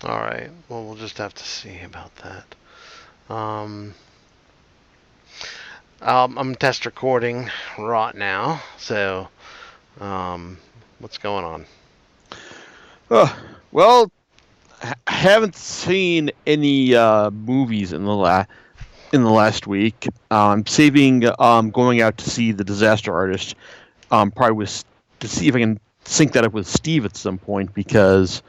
All right. Well, we'll just have to see about that. Um, I'm test recording right now, so um, what's going on? Uh, well, I haven't seen any movies in the last week. I'm saving going out to see The Disaster Artist. Probably with to see if I can sync that up with Steve at some point because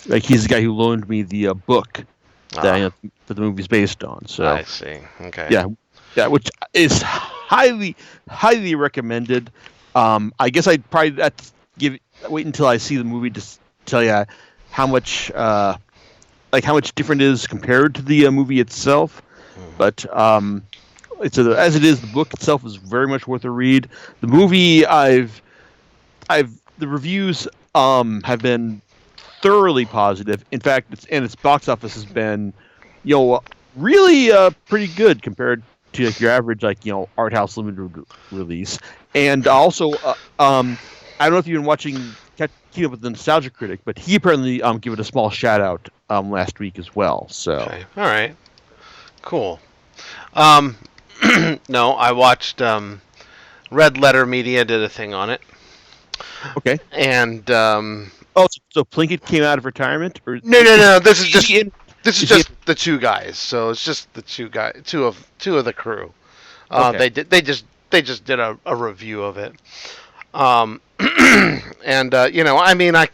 like he's the guy who loaned me the book that Ah, that the movie's based on. So I see. Okay. yeah, yeah, which is highly recommended. I guess I'd probably have to give wait until I see the movie to tell you how much how much different it is compared to the movie itself. Mhm. But as it is, the book itself is very much worth a read. The movie, I've the reviews have been thoroughly positive. In fact, its box office has been, you know, really pretty good compared to like your average art house limited release. And also, I don't know if you've been watching Keep Up with the Nostalgia Critic, but he apparently gave it a small shout out last week as well. So Okay. All right. Cool. Um, no, I watched Red Letter Media did a thing on it, okay. and Oh, so Plinkett came out of retirement, or no, no, no. This is is just he in? this is Is he in? just the two guys. So it's just the two of the crew. Okay. They just did a review of it. And I mean, I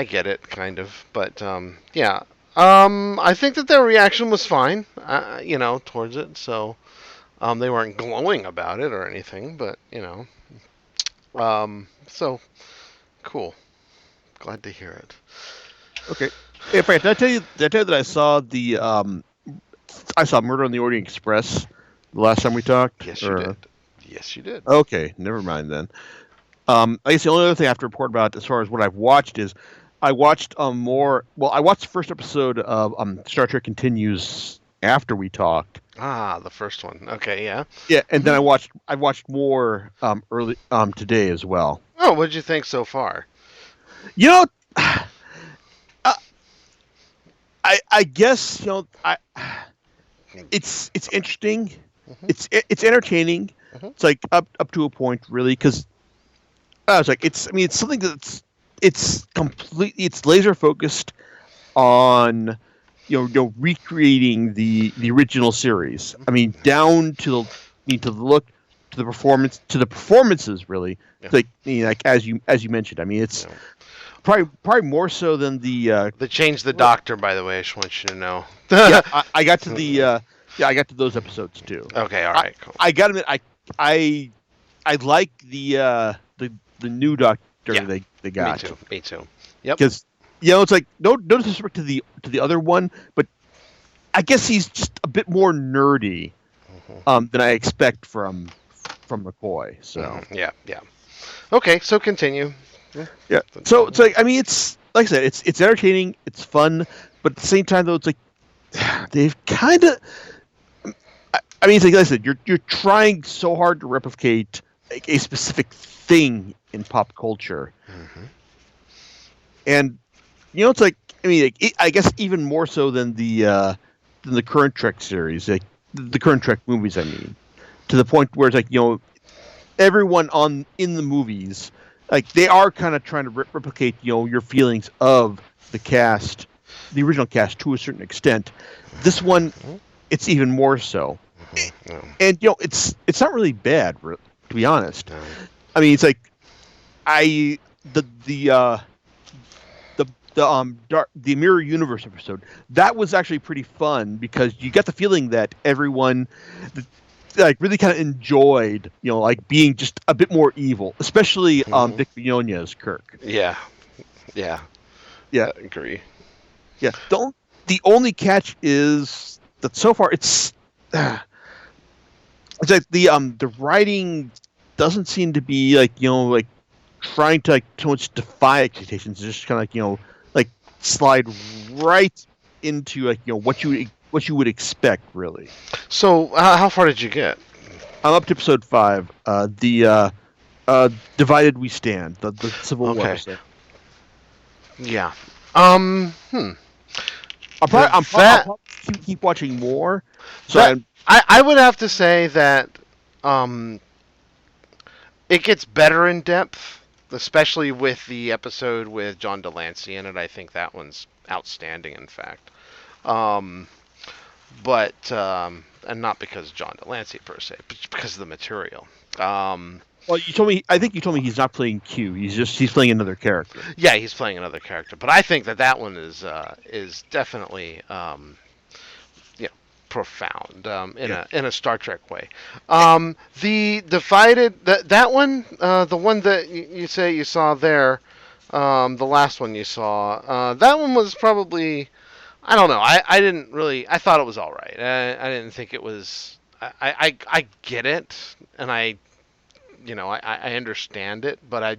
get it, kind of, but yeah. I think that their reaction was fine, towards it. So, they weren't glowing about it or anything, but so cool. Glad to hear it. Okay. Hey, Frank, did I tell you that I saw Murder on the Orient Express the last time we talked? Yes, you did. Or Yes, you did. okay, never mind then. I guess the only other thing I have to report about as far as what I've watched is I watched more. Well, I watched the first episode of Star Trek Continues after we talked. Ah, the first one. Okay, yeah. Yeah, and then Hmm. I watched more early today as well. Oh, what'd you think so far? You know, uh, I guess it's interesting. Hmm. It's entertaining. Hmm. It's like up to a point, really, because I was like, it's something it's laser focused on recreating the original series. I mean, down to the look, to the performances, really. Yeah. It's like like as you mentioned. I mean, it's Yeah. probably more so than the They changed the well, doctor, by the way. I just want you to know. yeah. I got to the I got to those episodes too. Okay, all I right, cool. I got to admit I I like the new doctor Yeah, they me got too. Me too. Yep. because it's like no disrespect to the other one, but I guess he's just a bit more nerdy Hmm. than I expect from McCoy. Hmm. So Yeah, yeah. Okay, so continue. Yeah. yeah, so it's like I mean it's like I said it's entertaining, it's fun, but at the same time though it's like they've kind of I mean it's like I said you're trying so hard to replicate like a specific thing in pop culture, Hmm. and it's like I mean like, I guess even more so than the current Trek series, like the current Trek movies. I mean, to the point where it's like everyone on in the movies, like they are kind of trying to replicate your feelings of the cast, the original cast to a certain extent. This one, Hmm. it's even more so, Hmm. No, and it's not really bad, to be honest. no. I mean, it's like I the Mirror Universe episode that was actually pretty fun because you get the feeling that everyone like really kind of enjoyed like being just a bit more evil, especially Hmm. Vic Mignogna as Kirk. Yeah, yeah. Yeah, I agree. yeah. The only catch is that so far it's like the writing doesn't seem to be like like trying to like too much defy expectations. It's just kind of like like slide right into like what you would expect really. So, how far did you get? I'm up to episode 5. The Divided We Stand, the Civil War Okay. episode. Yeah. Hmm. I'll That probably keep watching more. So that I would have to say that um it gets better in depth, especially with the episode with John Delancey in it. I think that one's outstanding, in fact. Um, but and not because of John Delancey per se, but because of the material. Um, well, you told me. I think you told me he's not playing Q. He's playing another character. yeah, he's playing another character, but I think that that one is definitely you know, profound in a Star Trek way. The divided that one, the one that you say you saw there, the last one you saw, that one was probably, I don't know. I didn't really. I thought it was all right. I didn't think it was. I get it, and I understand it, but I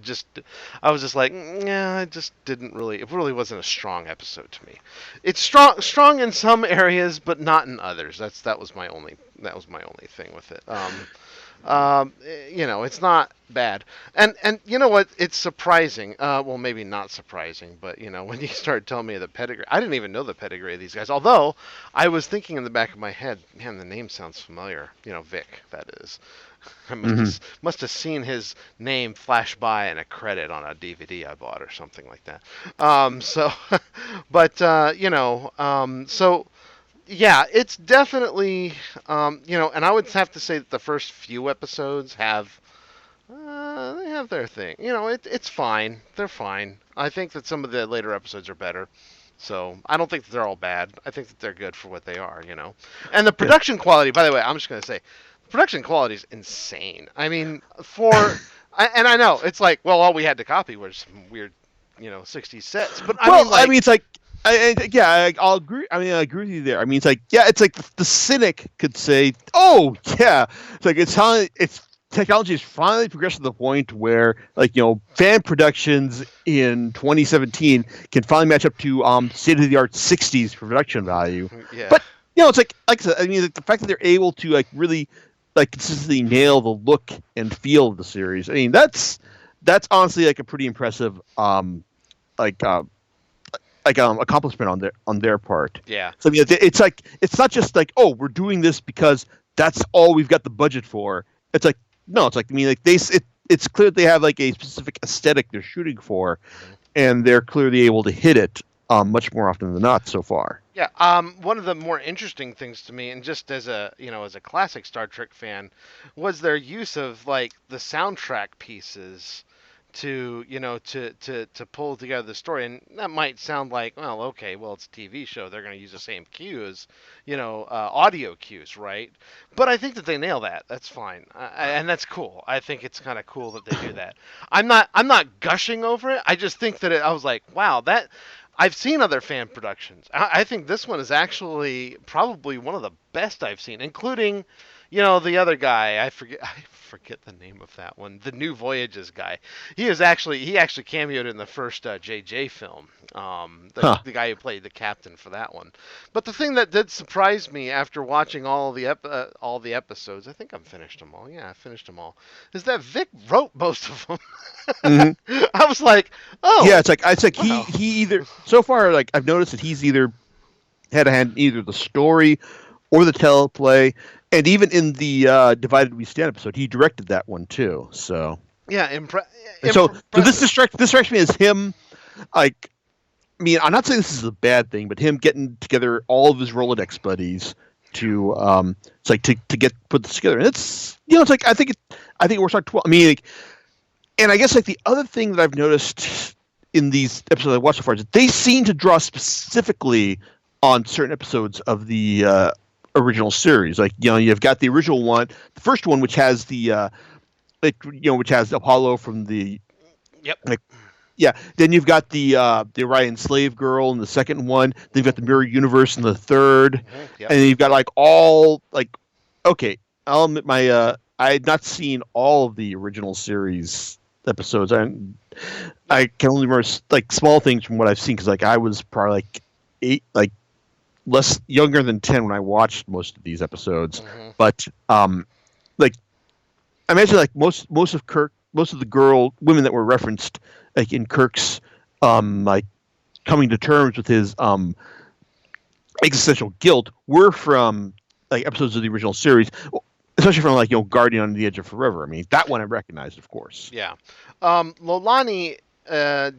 was just like, yeah, I just didn't really. It really wasn't a strong episode to me. It's strong in some areas, but not in others. That was my only thing with it. It's not bad, and you know what? It's surprising. Well, maybe not surprising, but when you start telling me the pedigree, I didn't even know the pedigree of these guys. Although I was thinking in the back of my head, man, the name sounds familiar. Vic, that is. I must have seen his name flash by in a credit on a DVD I bought or something like that. So, but so yeah, it's definitely and I would have to say that the first few episodes they have their thing. It's fine. They're fine. I think that some of the later episodes are better. So I don't think that they're all bad. I think that they're good for what they are. And the production quality. By the way, I'm just gonna say, the production quality is insane. I mean, and I know it's like, well, all we had to copy was some weird, 60s sets. But I mean, it's like. I'll agree. I mean, I agree with you there. I mean, it's like the cynic could say, "Oh, yeah, it's like it's technology has finally progressed to the point where, fan productions in 2017 can finally match up to state of the art 60s production value." Yeah. But it's like I said, I mean, the fact that they're able to really consistently nail the look and feel of the series. I mean, that's honestly a pretty impressive accomplishment on their part. Yeah. So I mean, it's not just oh, we're doing this because that's all we've got the budget for. It's like no, it's like I mean it's clear that they have a specific aesthetic they're shooting for, and they're clearly able to hit it much more often than not so far. Yeah. One of the more interesting things to me, and just as a classic Star Trek fan, was their use of the soundtrack pieces to pull together the story. And that might sound like, well, okay, well, it's a TV show, they're going to use the same cues, audio cues, right? But I think that they nail that. That's fine, and that's cool. I think it's kind of cool that they do that. I'm not gushing over it. I just think that I was like, wow, that I've seen other fan productions. I think this one is actually probably one of the best I've seen, including the other guy, I forget the name of that one. The New Voyages guy. He actually cameoed in the first JJ film. The guy who played the captain for that one. But the thing that did surprise me after watching all the episodes, I think I've finished them all. Yeah, I finished them all. Is that Vic wrote most of them? Mm-hmm. I was like, oh. Yeah, it's like wow. he either so far I've noticed that he's either had a hand in either the story or the teleplay. And even in the Divided We Stand episode, he directed that one too. So yeah, so this strikes me as him. I mean, I'm not saying this is a bad thing, but him getting together all of his Rolodex buddies to to put this together. And it's I think it works out 12. I mean, and I guess the other thing that I've noticed in these episodes I watched so far is that they seem to draw specifically on certain episodes of the original series. You've got the original one, the first one, which has the which has Apollo from the then you've got the Orion slave girl in the second one, then you've got the Mirror Universe in the third, and then you've got okay, I'll admit I had not seen all of the original series episodes. I can only remember small things from what I've seen, because I was probably 8 less younger than 10 when I watched most of these episodes. Mm-hmm. But I imagine most of the women that were referenced in Kirk's coming to terms with his existential guilt were from like episodes of the original series, especially from like Guardian on the Edge of Forever. I mean, that one I recognized, of course. Yeah. Lolani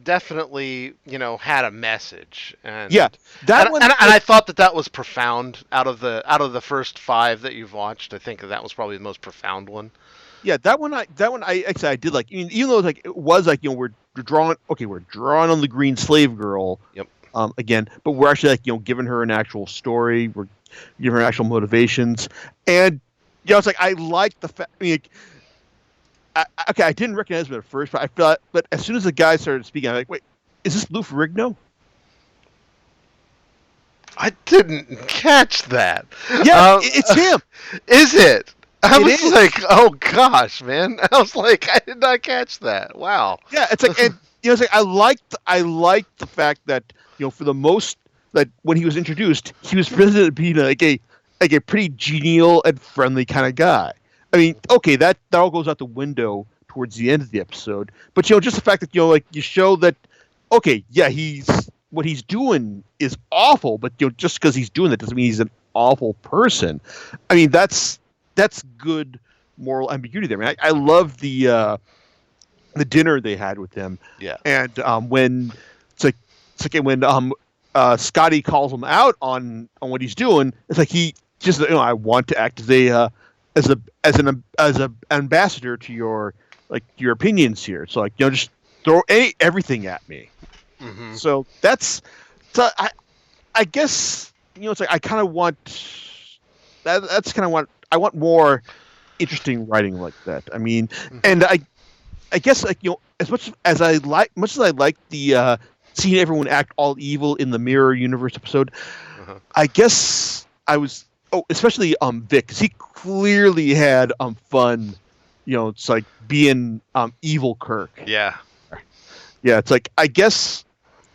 definitely, had a message, and Yeah, that and, one. and, and I thought that was profound. Out of the first 5 that you've watched, I think that was probably the most profound one. Yeah, that one I actually I did like. I mean, even though like it was like we're drawing on the green slave girl. Yep. Again, but we're actually like giving her an actual story. We're giving her actual motivations, and it's like I like the fact. I mean, okay, I didn't recognize him at first, but I thought. But as soon as the guy started speaking, I'm like, wait, is this Lou Ferrigno? I didn't catch that. Yeah, it's him. Is it? I It was is. like, oh gosh, man! I was like, I did not catch that. Wow. Yeah, it's like, and it's like I liked the fact that for the most that when he was introduced, he was presented to be like a pretty genial and friendly kind of guy. I mean, okay, that all goes out the window towards the end of the episode, but just the fact that like you show that okay, yeah, what he's doing is awful, but just because he's doing that doesn't mean he's an awful person. I mean, that's good moral ambiguity there. I mean, I love the dinner they had with him. Yeah. And when when Scotty calls him out on what he's doing, it's like he just I want to act as an ambassador to your opinions here. So just throw everything at me. Mm-hmm. So I guess it's like I kind of want that's kind of what I want more interesting writing like that. I mean, and I guess as much as I like the seeing everyone act all evil in the Mirror Universe episode, I guess I was especially Vic, because he clearly had fun. It's like being evil Kirk. Yeah. Yeah, it's like I guess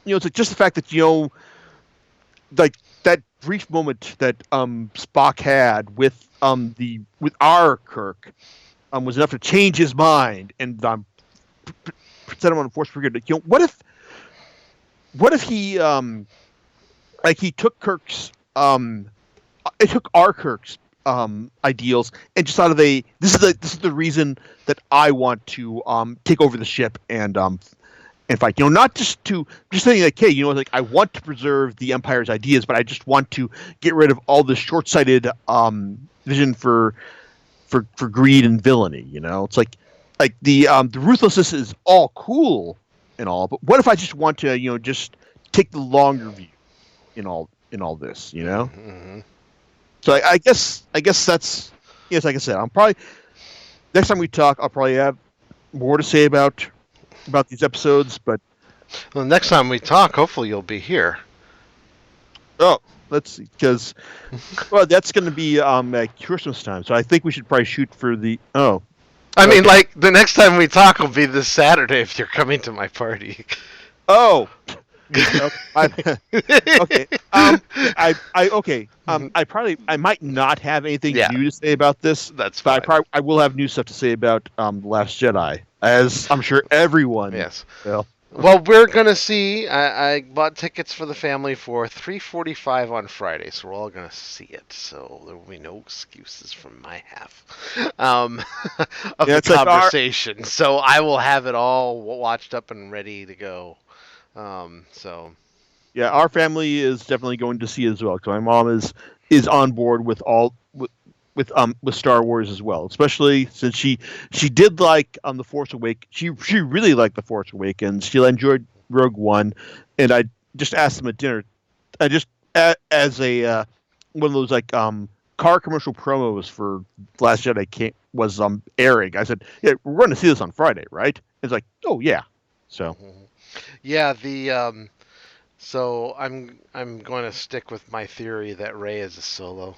it's like just the fact that like that brief moment that Spock had with our Kirk was enough to change his mind and set him on Force for good. What if he he took Kirk's it took our Kirk's ideals and just thought of this is the reason that I want to take over the ship and fight. Not just saying like, hey, like I want to preserve the Empire's ideas, but I just want to get rid of all this short-sighted vision for greed and villainy. It's like the ruthlessness is all cool and all, but what if I just want to just take the longer view in all this, Mm-hmm. So I guess that's yes. Like I said, I'm probably next time we talk, I'll probably have more to say about these episodes. But Well, next time we talk, hopefully you'll be here. let's see, because that's going to be at Christmas time, so I think we should probably shoot for the I mean, like the next time we talk will be this Saturday if you're coming to my party. Oh. Okay. I might not have anything new to say about this. That's fine. But I will have new stuff to say about The Last Jedi, as I'm sure everyone. Yes. will. Well, we're gonna see. I bought tickets for the family for 3:45 on Friday, so we're all gonna see it. So there will be no excuses from my half of the conversation. So I will have it all watched up and ready to go. Yeah, our family is definitely going to see it as well. So my mom is on board with with Star Wars as well, especially since she did like The Force Awakens. She really liked The Force Awakens. She enjoyed Rogue One, and I just asked them at dinner. I just as a one of those like car commercial promos for Last Jedi was airing. I said, "Yeah, we're going to see this on Friday, right?" It's like, "Oh yeah." So. Yeah, so I'm going to stick with my theory that Rey is a Solo.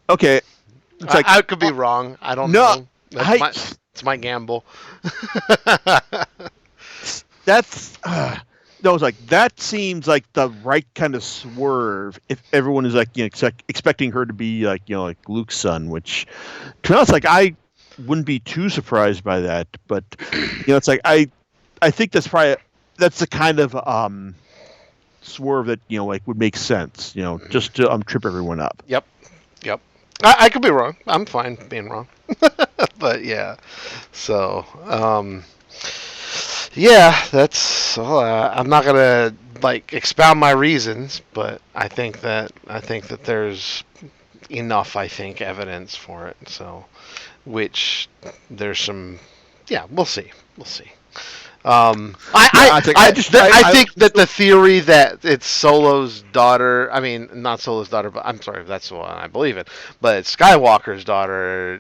Okay. It's like, I could be wrong. I don't know. It's my gamble. That's no. It's like that seems like the right kind of swerve if everyone is like expecting her to be like like Luke's son, which to be honest, like I wouldn't be too surprised by that. But it's like I I think that's the kind of swerve that like would make sense. Just to trip everyone up. Yep. Yep. I could be wrong. I'm fine being wrong. But yeah. So, yeah, that's. I'm not gonna like expound my reasons, but I think that there's enough. I think evidence for it. So, which there's some. Yeah, we'll see. We'll see. I think that the theory that it's Solo's daughter, I mean, not Solo's daughter, but I'm sorry, that's the one I believe in, but it's Skywalker's daughter,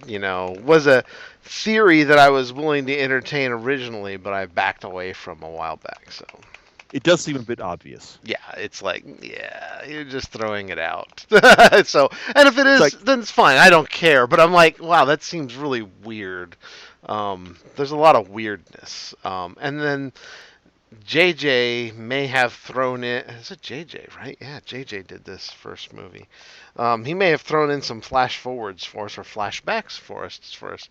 was a theory that I was willing to entertain originally, but I backed away from a while back, so. It does seem a bit obvious. Yeah, it's like, yeah, you're just throwing it out. So, and if it is, then it's fine. I don't care. But I'm like, wow, that seems really weird. There's a lot of weirdness. And then JJ may have thrown in. Is it JJ, right? Yeah, JJ did this first movie. He may have thrown in some flash forwards for us or flashbacks for us, for us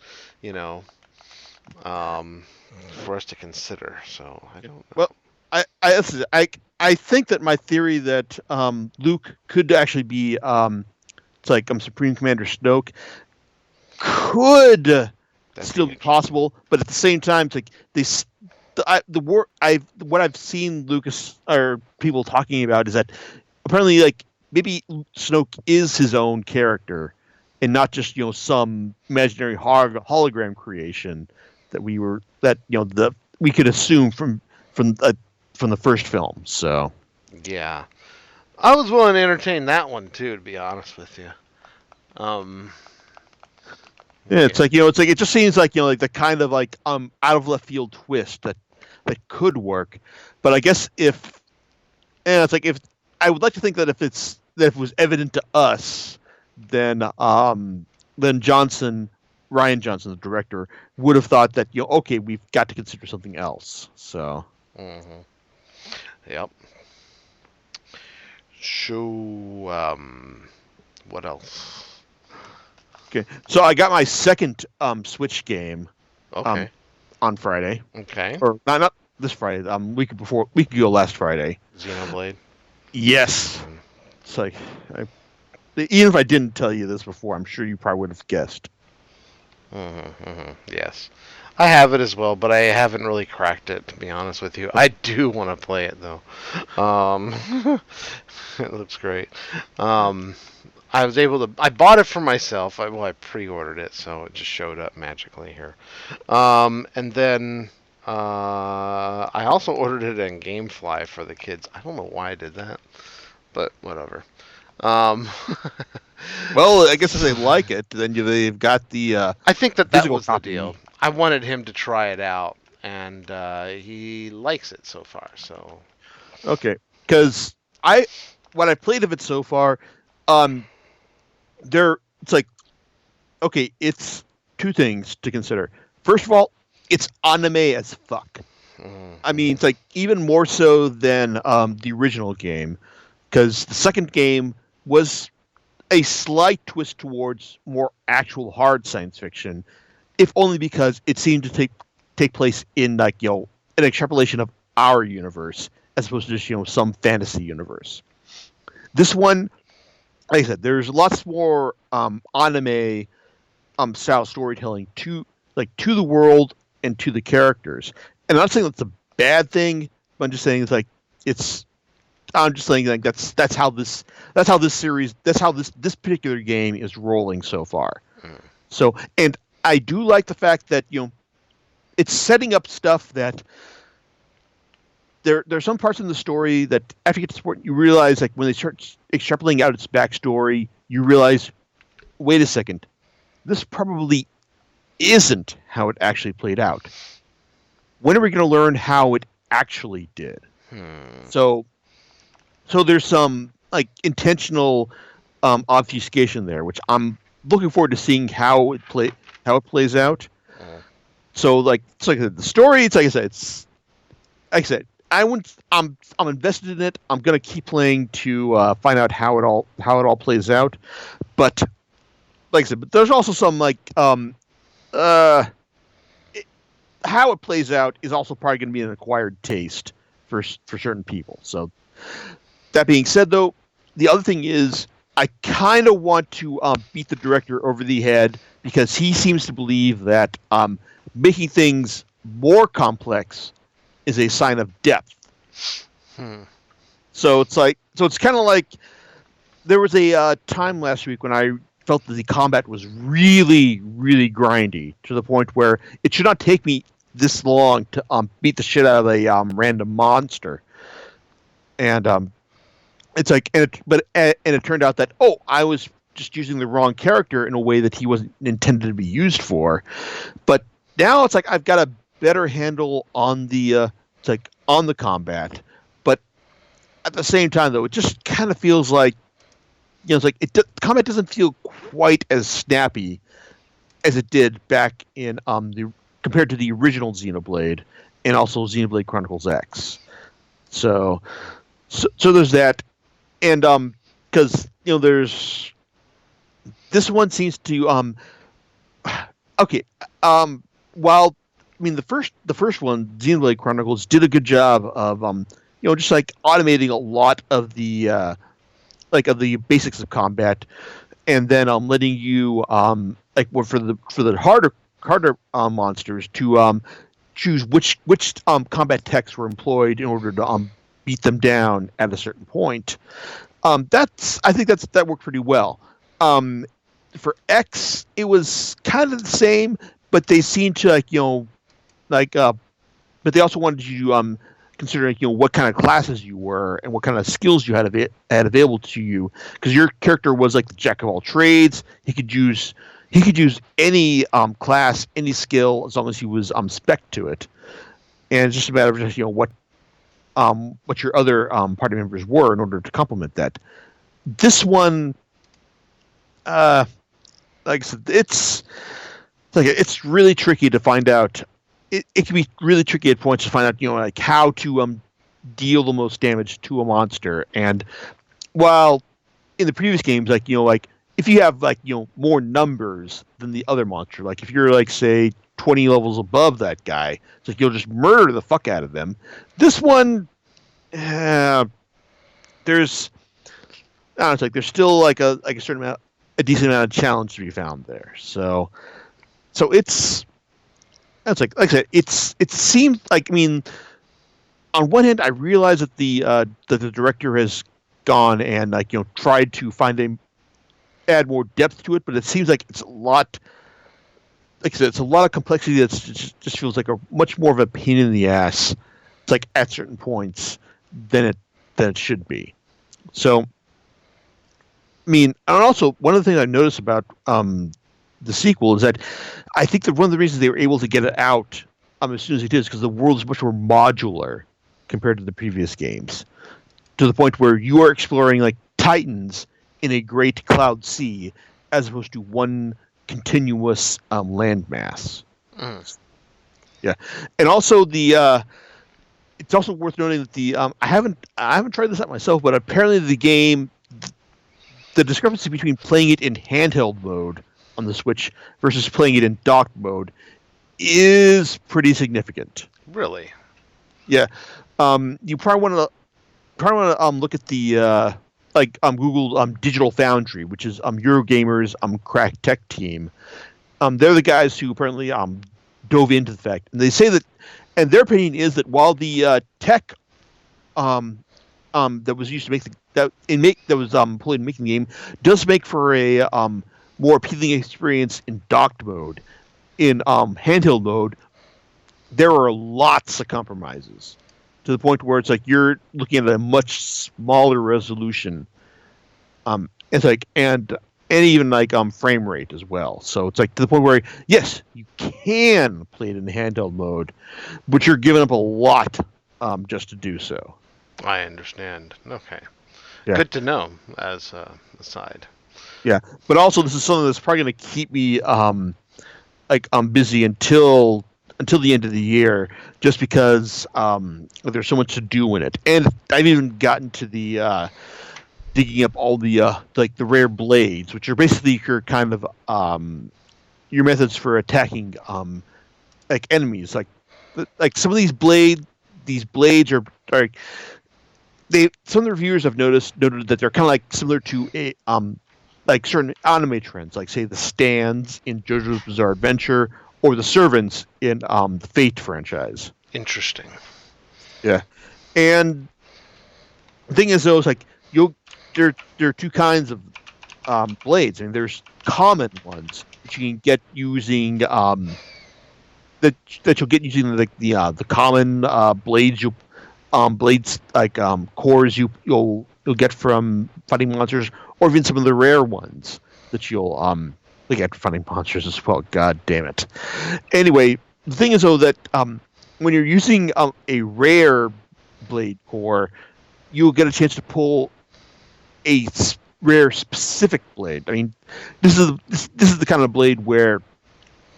to consider. So I don't know. Well, I think that my theory that Luke could actually be it's like Supreme Commander Snoke could still be possible, but at the same time, it's like what I've seen Lucas or people talking about is that apparently like maybe Snoke is his own character and not just some imaginary hologram creation that we could assume from the first film. So yeah, I was willing to entertain that one too, to be honest with you. Yeah, it's like it just seems like like the kind of like out of left field twist that could work, but I guess if I would like to think that if it was evident to us, then Ryan Johnson, the director, would have thought that okay, we've got to consider something else. So. Mm-hmm. Yep. So, what else? Okay, so I got my second Switch game. Okay. On Friday. Okay. Or not this Friday. Week ago last Friday. Xenoblade. Yes. It's like even if I didn't tell you this before, I'm sure you probably would have guessed. Yes. I have it as well, but I haven't really cracked it, to be honest with you. I do want to play it, though. It looks great. I was able to... I bought it for myself. I pre-ordered it, so it just showed up magically here. And then I also ordered it on GameFly for the kids. I don't know why I did that, but whatever. Well, I guess if they like it, then they've got the I think that was the deal. I wanted him to try it out, and he likes it so far. So, okay, because what I played of it so far, it's like, okay, it's two things to consider. First of all, it's anime as fuck. I mean, it's like even more so than the original game, because the second game was a slight twist towards more actual hard science fiction, if only because it seemed to take place in like an extrapolation of our universe as opposed to just some fantasy universe. This one, like I said, there's lots more anime style storytelling to the world and to the characters. And I'm not saying that's a bad thing, but I'm just saying that's how this particular game is rolling so far. So, and I do like the fact that it's setting up stuff that there's some parts in the story that after you get to support, you realize like when they start extrapolating out its backstory, you realize, wait a second, this probably isn't how it actually played out. When are we going to learn how it actually did? So there's some like intentional obfuscation there, which I'm looking forward to seeing how it plays out. So it's like the story. It's like I said, I'm invested in it. I'm gonna keep playing to find out how it all plays out. But like I said, but there's also some how it plays out is also probably going to be an acquired taste for certain people. So that being said, though, the other thing is I kind of want to beat the director over the head because he seems to believe that making things more complex is a sign of depth. Hmm. So it's kind of like there was a time last week when I felt that the combat was really, really grindy to the point where it should not take me this long to beat the shit out of a random monster. And it's like, and it turned out that I was just using the wrong character in a way that he wasn't intended to be used for. But now it's like I've got a better handle on the it's like on the combat. But at the same time, though, it just kind of feels like it's like combat doesn't feel quite as snappy as it did back in the compared to the original Xenoblade and also Xenoblade Chronicles X. So there's that, and because there's this one seems to okay while I mean the first one Xenoblade Chronicles did a good job of just like automating a lot of the of the basics of combat, and then letting you for the harder monsters to choose which combat techs were employed in order to beat them down at a certain point. I think that worked pretty well. For X, it was kind of the same, but they seemed to but they also wanted you to consider what kind of classes you were and what kind of skills you had available to you, because your character was like the jack of all trades. He could use any class, any skill, as long as he was spec to it, and it's just a matter of just what your other party members were in order to complement that. This one, like I said, it's really tricky to find out. It can be really tricky at points to find out, how to deal the most damage to a monster. And while in the previous games, if you have more numbers than the other monster, like if you're say 20 levels above that guy, it's like you'll just murder the fuck out of them. This one, there's there's still a certain amount, a decent amount of challenge to be found there. So it's like I said, it seems like, I mean, on one hand, I realize that the director has gone and tried to add more depth to it, but it seems like it's a lot. Like I said, it's a lot of complexity that just feels like a much more of a pain in the ass. It's like at certain points than it should be. So, I mean, and also one of the things I noticed about the sequel is that I think that one of the reasons they were able to get it out as soon as it is because the world is much more modular compared to the previous games, to the point where you are exploring titans in a great cloud sea as opposed to one continuous landmass. Yeah, and also it's also worth noting that I haven't tried this out myself, but apparently the game, the discrepancy between playing it in handheld mode on the Switch versus playing it in docked mode is pretty significant. Really? Yeah. You probably want to look at the Google Digital Foundry, which is Eurogamer's crack tech team. They're the guys who apparently dove into the fact, and they say that, and their opinion is that while the tech that was used to make that was employed in making the game does make for a more appealing experience in docked mode, in handheld mode, there are lots of compromises to the point where it's like you're looking at a much smaller resolution, and even frame rate as well. So it's to the point where yes, you can play it in handheld mode, but you're giving up a lot just to do so. I understand. Okay. Yeah. Good to know as a aside. Yeah, but also this is something that's probably going to keep me busy until the end of the year, just because there's so much to do in it, and I've even gotten to the digging up all the the rare blades, which are basically your kind of your methods for attacking like enemies. Like some of these blades are some of the reviewers have noted that they're kind of like similar to a like certain anime trends, like say the stands in JoJo's Bizarre Adventure or the servants in the Fate franchise. Interesting. Yeah, and the thing is though, is like there are two kinds of blades. I mean, there's common ones that you can get using that you'll get using the common blades like cores you'll get from fighting monsters, or even some of the rare ones that you'll get from fighting monsters as well. God damn it! Anyway, the thing is though that when you're using a rare blade core, you'll get a chance to pull a rare specific blade. I mean, this is the kind of blade where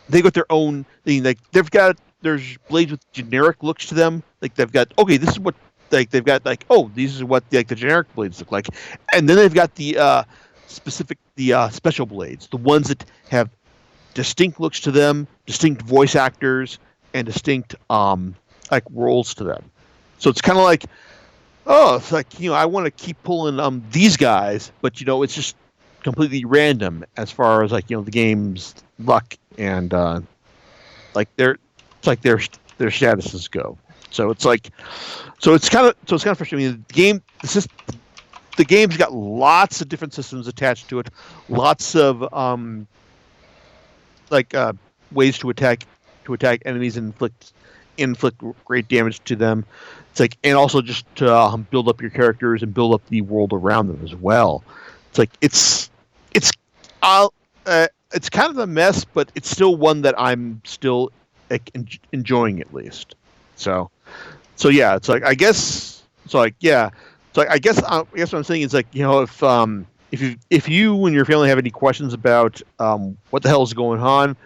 they got their own thing. Like there's blades with generic looks to them. Like they've got this is what they've got these is what the generic blades look like, and then they've got the special blades, the ones that have distinct looks to them, distinct voice actors, and distinct like roles to them. So it's kind of like, it's like I want to keep pulling these guys, but it's just completely random as far as the game's luck and like their statuses go. So it's kind of frustrating. I mean, the game's got lots of different systems attached to it, lots of ways to attack enemies and inflict great damage to them. It's like, and also just to build up your characters and build up the world around them as well. It's like it's kind of a mess, but it's still one that I'm still enjoying at least. So yeah, it's like I guess what I'm saying is if you and your family have any questions about what the hell is going on,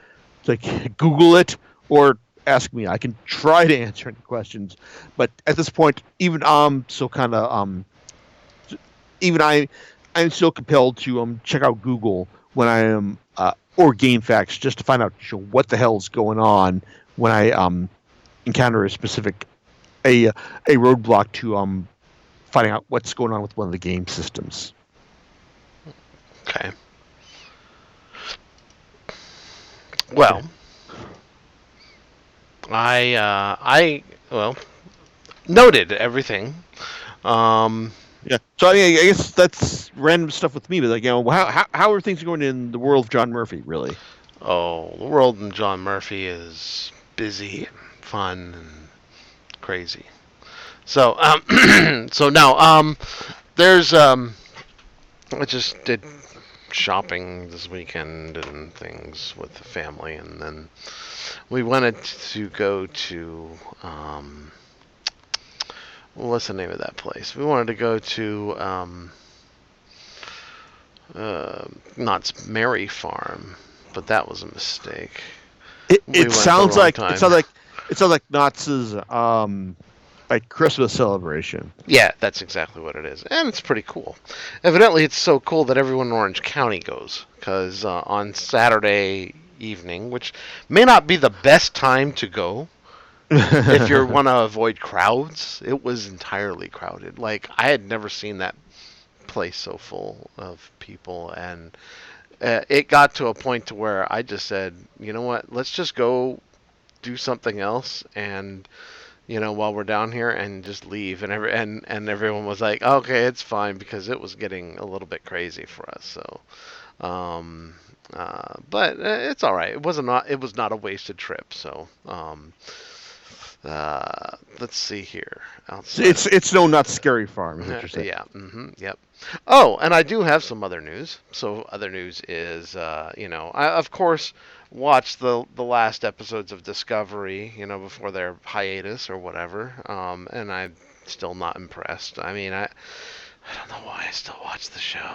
it's like Google it or ask me. I can try to answer any questions, but at this point, even I'm still still compelled to check out Google when I am or GameFAQs just to find out what the hell is going on when I encounter a roadblock to finding out what's going on with one of the game systems. Okay. Well, I noted everything. Yeah. So I mean, I guess that's random stuff with me, but how are things going in the world of John Murphy, really? Oh, the world in John Murphy is busy, fun, and crazy. So so now there's I just did shopping this weekend and things with the family, and then we wanted to go to what's the name of that place? We wanted to go to Knott's Merry Farm, but that was a mistake. It sounds like Knott's like Christmas celebration. Yeah, that's exactly what it is, and it's pretty cool. Evidently, it's so cool that everyone in Orange County goes, because on Saturday evening, which may not be the best time to go if you want to avoid crowds, it was entirely crowded. Like, I had never seen that place so full of people, and it got to a point to where I just said, you know what, let's just go do something else, and while we're down here, and just leave. And everyone was like, okay, it's fine, because it was getting a little bit crazy for us. So, but it's all right. It was not a wasted trip. So, let's see here. Outside. It's no Knott's Scary Farm. Is what you're saying. Yeah. Mm-hmm, yep. Oh, and I do have some other news. So, other news is, I of course watched the last episodes of Discovery, before their hiatus or whatever, and I'm still not impressed. I mean, I don't know why I still watch the show.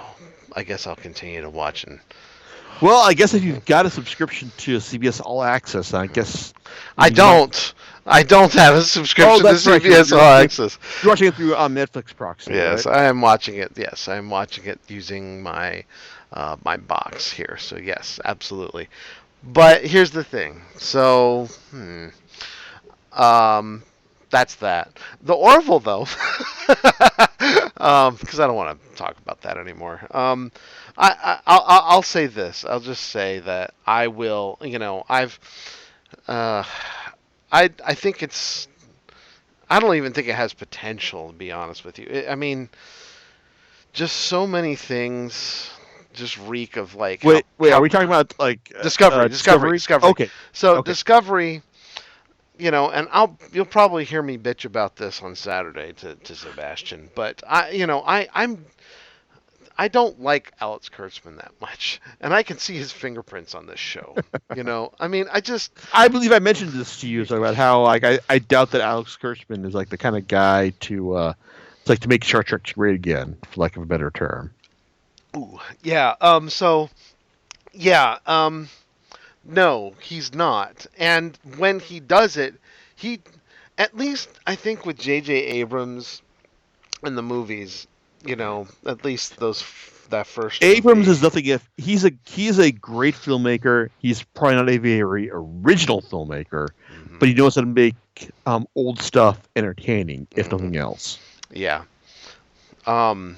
I guess I'll continue to watch. Well, I guess if you've got a subscription to CBS All Access, I guess I don't have a subscription to CBS All Access. You're watching it through Netflix proxy. Yes, right? I am watching it. Yes, I am watching it using my my box here. So yes, absolutely. But here's the thing. So, um, that's that. The Orville, though, because I don't want to talk about that anymore. I'll say this. I'll just say that I will. Uh, I think it's. I don't even think it has potential, to be honest with you. I mean, just so many things just reek of like Wait, are how we talking about like Discovery. Discovery? Okay, So okay. Discovery, and you'll probably hear me bitch about this on Saturday to Sebastian, but I don't like Alex Kurtzman that much, and I can see his fingerprints on this show. I mean, I just I believe I mentioned this to you so about how like I doubt that Alex Kurtzman is like the kind of guy to it's like to make Star Trek great again, for lack of a better term. ooh, yeah. So yeah. No, he's not. And when he does it, he at least I think with J.J. Abrams in the movies, at least that first Abrams movie. is nothing if he is a great filmmaker. He's probably not a very original filmmaker, Hmm. but he knows how to make old stuff entertaining, if Hmm. nothing else. Yeah. Um.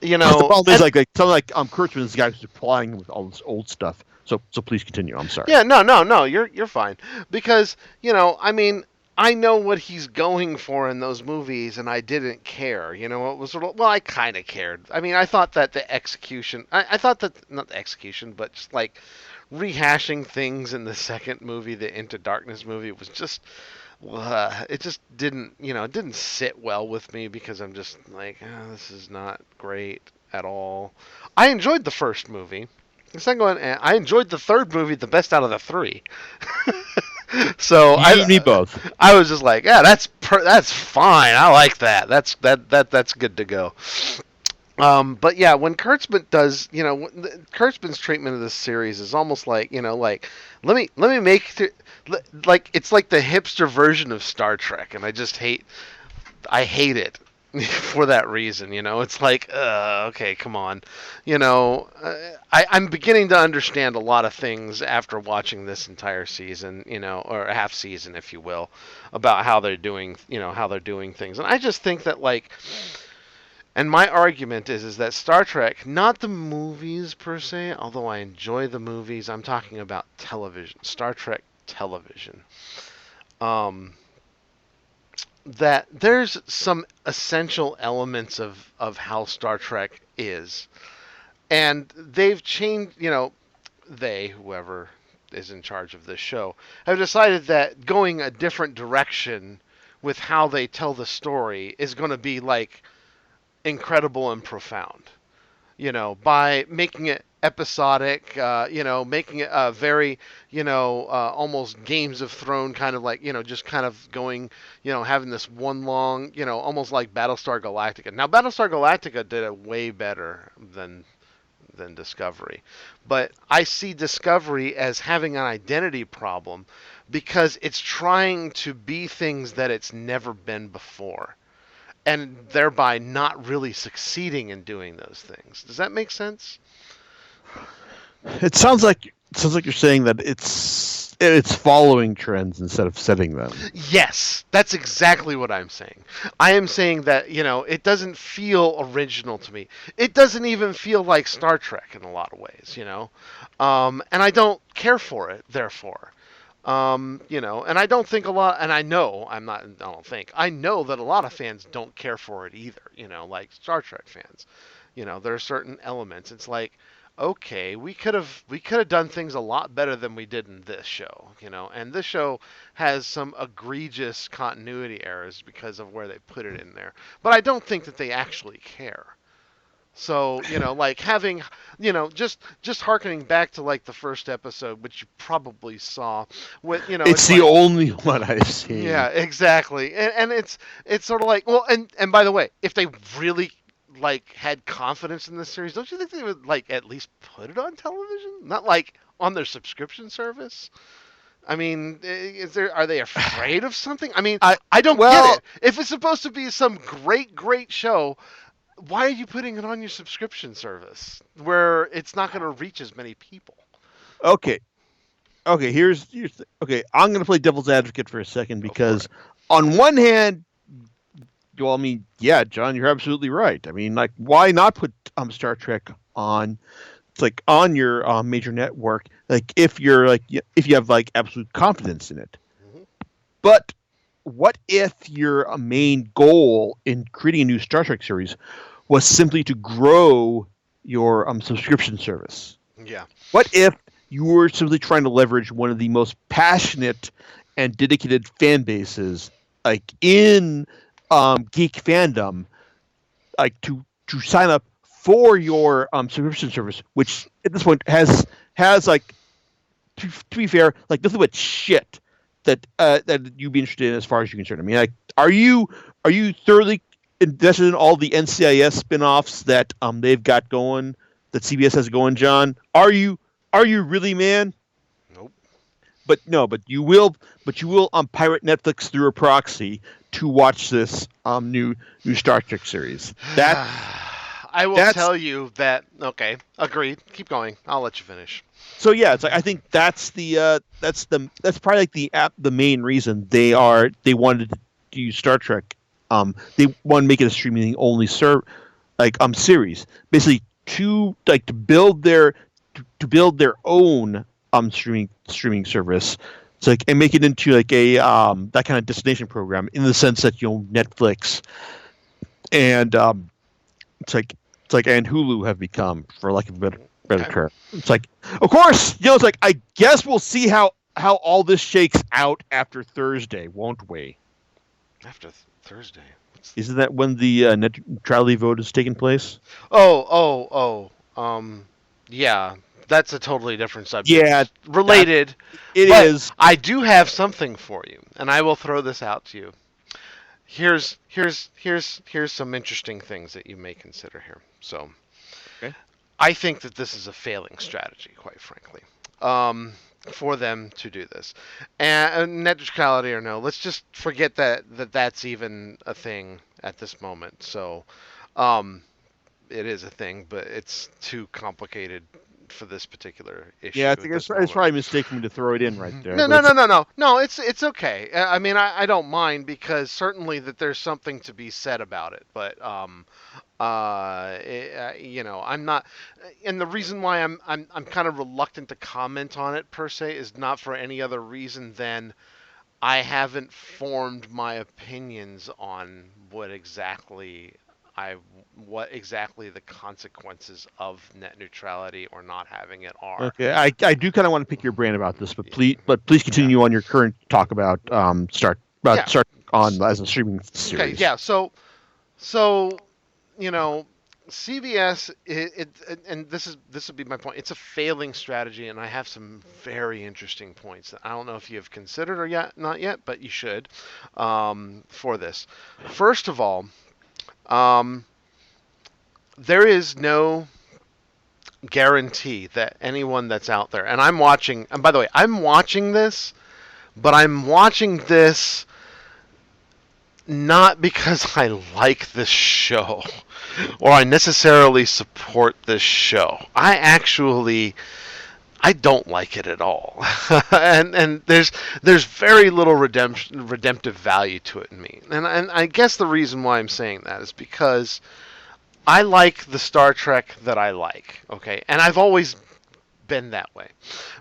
The problem is And like something like Kurtzman is the guy who's applying with all this old stuff. So please continue. I'm sorry. yeah, no, no, no, you're fine because I mean, I know what he's going for in those movies, and I didn't care. It was sort of well, I kind of cared. I mean, I thought that the execution, I thought that not the execution, but just like rehashing things in the second movie, the Into Darkness movie, was just it just didn't it didn't sit well with me because I'm just like this is not great at all. I enjoyed the first movie. The second one, I enjoyed the third movie the best out of the three. So You need both. I was just like, yeah, that's fine. I like that. That's good to go. But yeah, when Kurtzman does, Kurtzman's treatment of this series is almost like, like let me like it's like the hipster version of Star Trek, and I hate it for that reason. It's like, okay, come on. I'm beginning to understand a lot of things after watching this entire season, or a half season, if you will, about how they're doing things, and I just think that like and my argument is that Star Trek, not the movies per se, although I enjoy the movies, I'm talking about television, Star Trek television. Um, that there's some essential elements of how Star Trek is, and they've changed. Whoever is in charge of this show, have decided that going a different direction with how they tell the story is going to be like incredible and profound. By making it episodic, making it very, almost Games of Thrones kind of like, just kind of going, having this one long, almost like Battlestar Galactica. Now, Battlestar Galactica did it way better than Discovery, but I see Discovery as having an identity problem because it's trying to be things that it's never been before and thereby not really succeeding in doing those things. Does that make sense? It sounds like you're saying that it's following trends instead of setting them. Yes, that's exactly what I'm saying. I am saying that, it doesn't feel original to me. It doesn't even feel like Star Trek in a lot of ways. And I don't care for it, therefore. And I don't think a lot, and I know, I don't think, I know that a lot of fans don't care for it either, like Star Trek fans. There are certain elements. It's like, okay, we could have done things a lot better than we did in this show, and this show has some egregious continuity errors because of where they put it in there. But I don't think that they actually care. So, like having, just harkening back to like the first episode, which you probably saw, with, It's it's the like, only one I've yeah, seen. exactly, and it's sort of like, well, and by the way, if they really like had confidence in this series, don't you think they would like at least put it on television, not like on their subscription service? I mean, are they afraid of something? I mean, I I don't get well, it. If it's supposed to be some great show, why are you putting it on your subscription service where it's not going to reach as many people? okay. okay, okay. I'm going to play devil's advocate for a second Go for because, it. on one hand, well, I mean, yeah, John, you're absolutely right. I mean, like, why not put Star Trek on? It's like on your major network, like if you have like absolute confidence in it. Hmm. But what if your main goal in creating a new Star Trek series was simply to grow your subscription service? Yeah. What if you were simply trying to leverage one of the most passionate and dedicated fan bases, like in geek fandom, like to sign up for your subscription service, which at this point has like to be fair, like nothing but shit that you'd be interested in as far as you're concerned. I mean, like, are you thoroughly invested in all the NCIS spin-offs that they've got going, that CBS has going, John? Are you really, man? Nope. But no, but you will pirate Netflix through a proxy to watch this new Star Trek series. I will That's tell you that. Okay, agreed. Keep going. I'll let you finish. so yeah. It's like I think that's probably like the main reason they wanted to use Star Trek. They want to make it a streaming only series, basically to build their own streaming service. It's like and make it into like a that kind of destination program in the sense that Netflix and it's like and Hulu have become, for lack of a better Okay. term. It's like, of course, it's like I guess we'll see how all this shakes out after Thursday, won't we? After Thursday. Isn't that when the net neutrality vote is taking place? Oh, oh, oh. Yeah. That's a totally different Yeah, subject. that Related, it but is. I do have something for you, and I will throw this out to you. Here's some interesting things that you may consider here. So, Okay. I think that this is a failing strategy, quite frankly, um, for them to do this. And net neutrality or no, let's just forget that's even a thing at this moment. So, um, it is a thing, but it's too complicated for this particular issue Yeah, I at think this it's moment. probably a mistake for me to throw it in right there, No, but no, it's no, no, no, no. It's okay. I mean, I don't mind because certainly that there's something to be said about it. But I'm not, and the reason why I'm kind of reluctant to comment on it per se is not for any other reason than I haven't formed my opinions on I what exactly the consequences of net neutrality or not having it are. okay. I do kind of want to pick your brain about this, but please Yeah. continue on your current talk about Yeah. start on as a streaming Okay. series. Yeah. So you know, CBS, and this would be my point. It's a failing strategy, and I have some very interesting points that I don't know if you have considered or yet not yet, but you should for this. First of all, um, there is no guarantee that anyone that's out there, and I'm watching. And by the way, I'm watching this, but I'm watching this not because I like this show or I necessarily support this show. I don't like it at all, and there's very little redemptive value to it in me. And I guess the reason why I'm saying that is because I like the Star Trek that I like. Okay, and I've always been that way.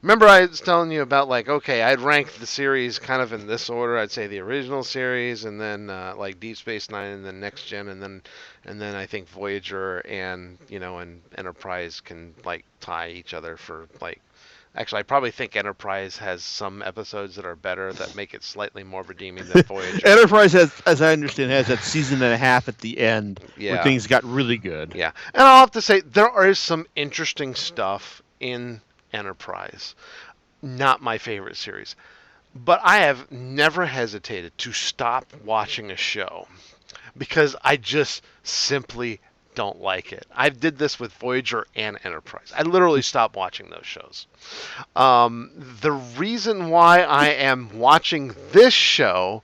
Remember, I was telling you about like, okay, I'd rank the series kind of in this order. I'd say the original series, and then like Deep Space Nine, and then Next Gen, and then I think Voyager and and Enterprise can like tie each other for like. Actually, I probably think Enterprise has some episodes that are better that make it slightly more redeeming than Voyager. Enterprise has, as I understand, has that season and a half at the end where Yeah, things got really good. yeah, and I'll have to say there is some interesting stuff in Enterprise. Not my favorite series. But I have never hesitated to stop watching a show because I just simply don't like it. I did this with Voyager and Enterprise. I literally stopped watching those shows. The reason why I am watching this show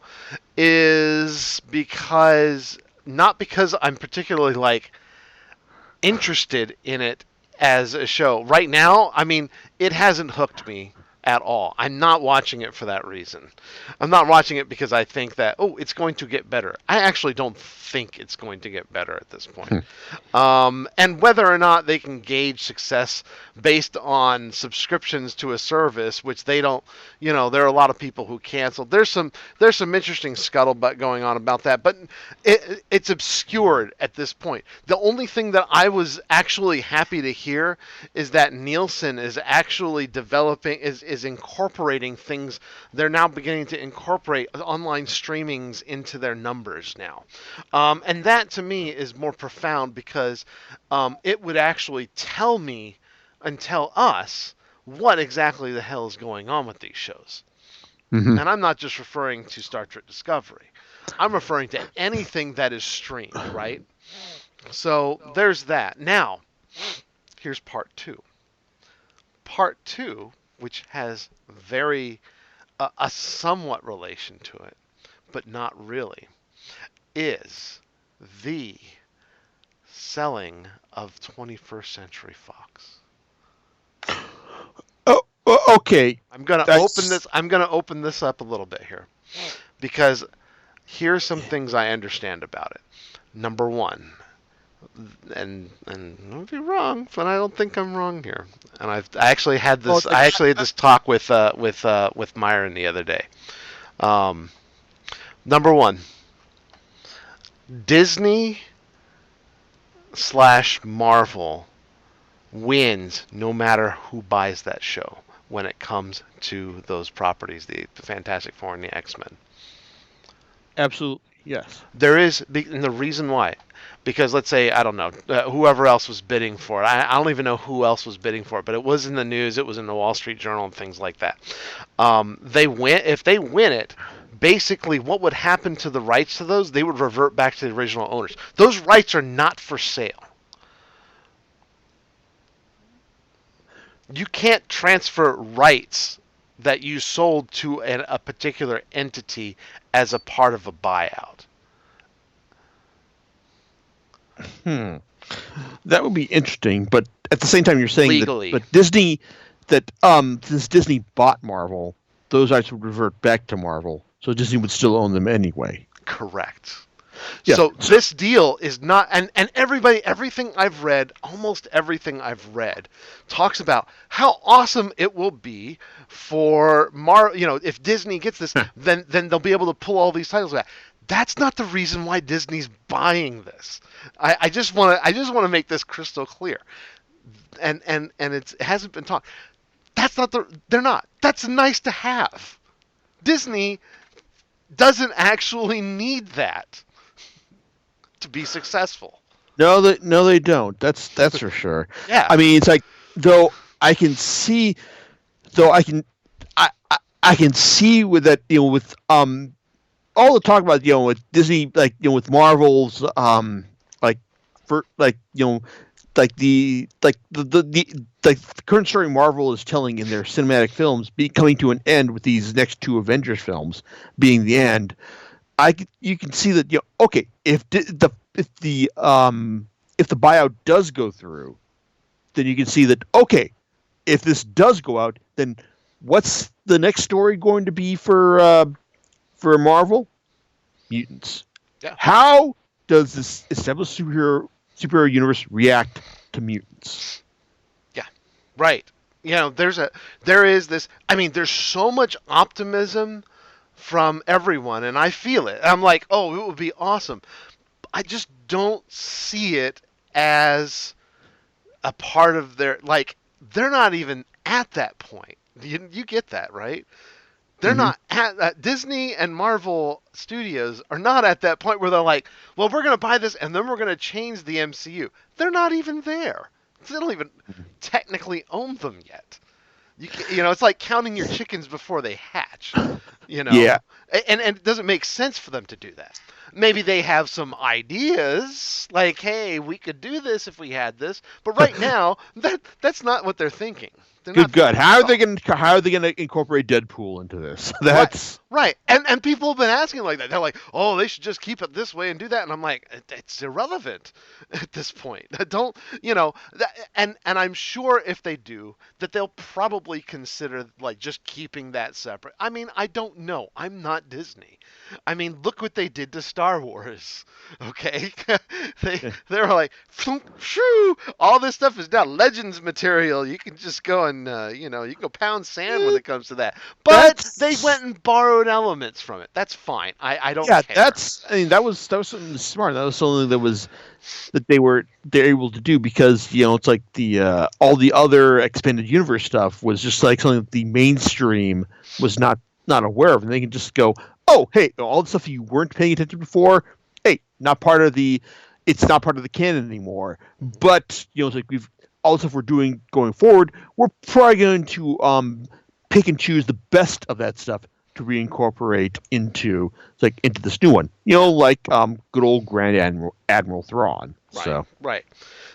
is because not because I'm particularly like interested in it as a show. Right now, I mean, it hasn't hooked me at all. I'm not watching it for that reason. I'm not watching it because I think that, oh, it's going to get better. I actually don't think it's going to get better at this point. And whether or not they can gauge success based on subscriptions to a service, which they don't, there are a lot of people who canceled. There's some interesting scuttlebutt going on about that, but it's obscured at this point. The only thing that I was actually happy to hear is that Nielsen is actually developing, is incorporating things. They're now beginning to incorporate online streamings into their numbers now. And that to me is more profound because it would actually tell me and tell us what exactly the hell is going on with these shows. Mm-hmm. And I'm not just referring to Star Trek Discovery. I'm referring to anything that is streamed, right? So there's that. Now, here's part two. Part two, which has a somewhat relation to it, but not really, is the selling of 21st Century Fox. Oh, okay. I'm gonna open this up a little bit here, because here's some things I understand about it. Number one, and I'll be wrong, but I don't think I'm wrong here. And I actually had this. I actually had this talk with Myron the other day. Number one, Disney / Marvel wins no matter who buys that show when it comes to those properties, the Fantastic Four and the X-Men. Absolutely, yes. There is, and the reason why, because let's say, I don't know, whoever else was bidding for it. I don't even know who else was bidding for it, but it was in the news, it was in the Wall Street Journal and things like that. If they win it, basically what would happen to the rights to those, they would revert back to the original owners. Those rights are not for sale. You can't transfer rights that you sold to a particular entity as a part of a buyout. That would be interesting, but at the same time, you're saying legally, that, but Disney, since Disney bought Marvel, those rights would revert back to Marvel, so Disney would still own them anyway. Correct. Yeah. So this deal is not, and everything I've read, almost everything I've read, talks about how awesome it will be for if Disney gets this, then they'll be able to pull all these titles back. That's not the reason why Disney's buying this. I just want to make this crystal clear, and it hasn't been talked. They're not. That's nice to have. Disney doesn't actually need that to be successful. No, they don't. That's for sure. Yeah. I mean, it's like I can see with that, with all the talk about, with Disney, like, with Marvel's the current story Marvel is telling in their cinematic films coming to an end with these next two Avengers films being the end. You can see that, okay, if the buyout does go through, then you can see that, okay, if this does go out, then what's the next story going to be for Marvel? Mutants. Yeah. How does this established superhero universe react to mutants? Yeah. Right. There is this, I mean, there's so much optimism from everyone, and I feel it. I'm like, oh, it would be awesome. I just don't see it as a part of their, like, they're not even at that point. You get that, right? They're not at Disney and Marvel Studios are not at that point where they're like, well, we're going to buy this and then we're going to change the MCU. They're not even there. They don't even technically own them yet. It's like counting your chickens before they hatch. Yeah. And it doesn't make sense for them to do that. Maybe they have some ideas, like, hey, we could do this if we had this. But right now, that's not what they're thinking. They're Good not God. thinking about How are they going to incorporate Deadpool into this? Right, That's right, and people have been asking like that. They're like, "Oh, they should just keep it this way and do that." And I'm like, It's irrelevant at this point. Don't and I'm sure if they do, that they'll probably consider like just keeping that separate. I mean, I don't know. I'm not Disney. I mean, look what they did to Star Wars. Okay, they were like, shoo, all this stuff is now Legends material. You can just go and you can go pound sand when it comes to that. But they went and borrowed elements from it. That's fine. I don't care. that was something smart. That was something that they're able to do because it's like the all the other expanded universe stuff was just like something that the mainstream was not aware of, and they can just go, oh hey, all the stuff you weren't paying attention before, hey, it's not part of the canon anymore. But it's like we've all the stuff we're doing going forward, we're probably going to pick and choose the best of that stuff to reincorporate into this new one. Like good old Grand Admiral Thrawn. Right.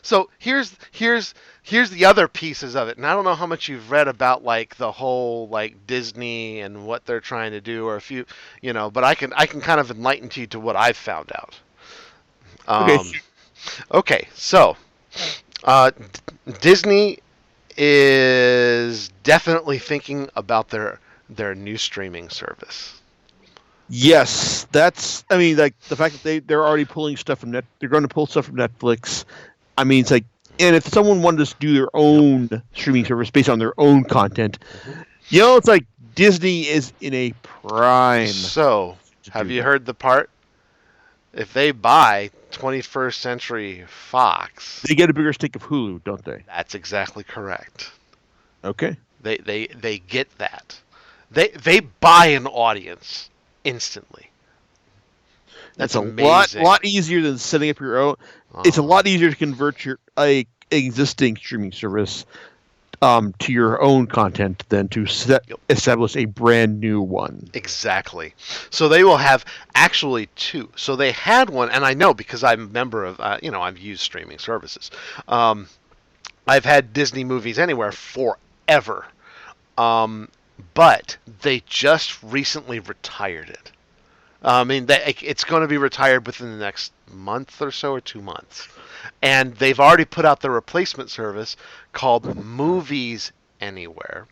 So here's the other pieces of it, and I don't know how much you've read about like the whole like Disney and what they're trying to do, or if you but I can kind of enlighten you to what I've found out. Okay. So Disney is definitely thinking about their new streaming service. Yes, like the fact that they're already pulling stuff from they're going to pull stuff from Netflix. I mean, it's like, and if someone wanted to do their own streaming service based on their own content, it's like Disney is in a prime. So, have you heard the part? If they buy 21st Century Fox, they get a bigger stake of Hulu, don't they? That's exactly correct. Okay. They get that. They buy an audience instantly. That's amazing. A lot easier than setting up your own. It's a lot easier to convert your existing streaming service to your own content than to establish a brand new one. Exactly. So they will have actually two. So they had one, and I know because I'm a member of, I've used streaming services. I've had Disney Movies Anywhere forever. But they just recently retired it. I mean, it's going to be retired within the next month or so, or 2 months. And they've already put out the replacement service called Movies Anywhere.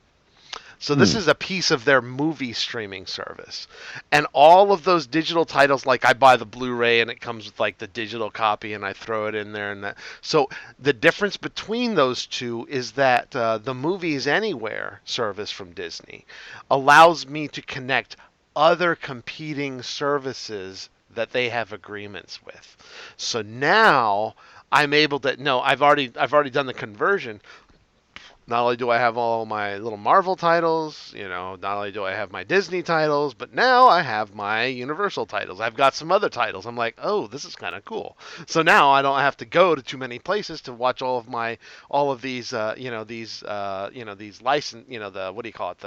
So this is a piece of their movie streaming service. And all of those digital titles, like I buy the Blu-ray and it comes with like the digital copy and I throw it in there. So the difference between those two is that the Movies Anywhere service from Disney allows me to connect other competing services that they have agreements with. So now I'm able to, no, I've already done the conversion. Not only do I have all my little Marvel titles, not only do I have my Disney titles, but now I have my Universal titles. I've got some other titles. I'm like, oh, this is kind of cool. So now I don't have to go to too many places to watch all of these, these license, the what do you call it,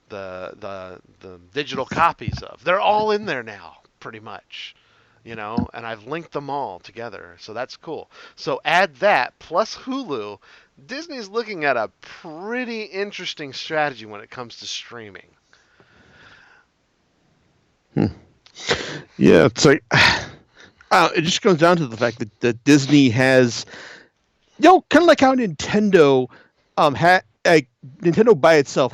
the digital copies of. They're all in there now, pretty much. And I've linked them all together, so that's cool. So add that plus Hulu. Disney's looking at a pretty interesting strategy when it comes to streaming. Yeah, it's like it just comes down to the fact that Disney has, kind of like how Nintendo, Nintendo by itself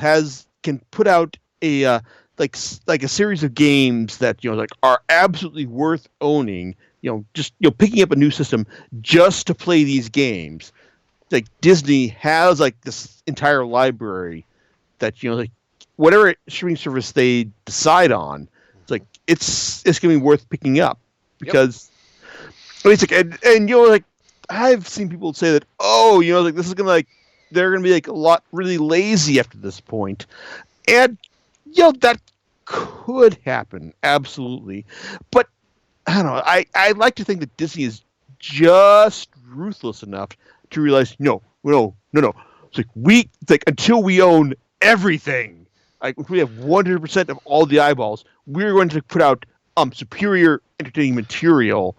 can put out a like a series of games that are absolutely worth owning. Just picking up a new system just to play these games. Like Disney has like this entire library that like whatever streaming service they decide on, it's gonna be worth picking up because it's like and like I've seen people say that this is gonna they're gonna be like a lot really lazy after this point, and that could happen absolutely, but I don't know. I like to think that Disney is just ruthless enough to realize no. It's like until we own everything, like if we have 100% of all the eyeballs, we're going to put out superior entertaining material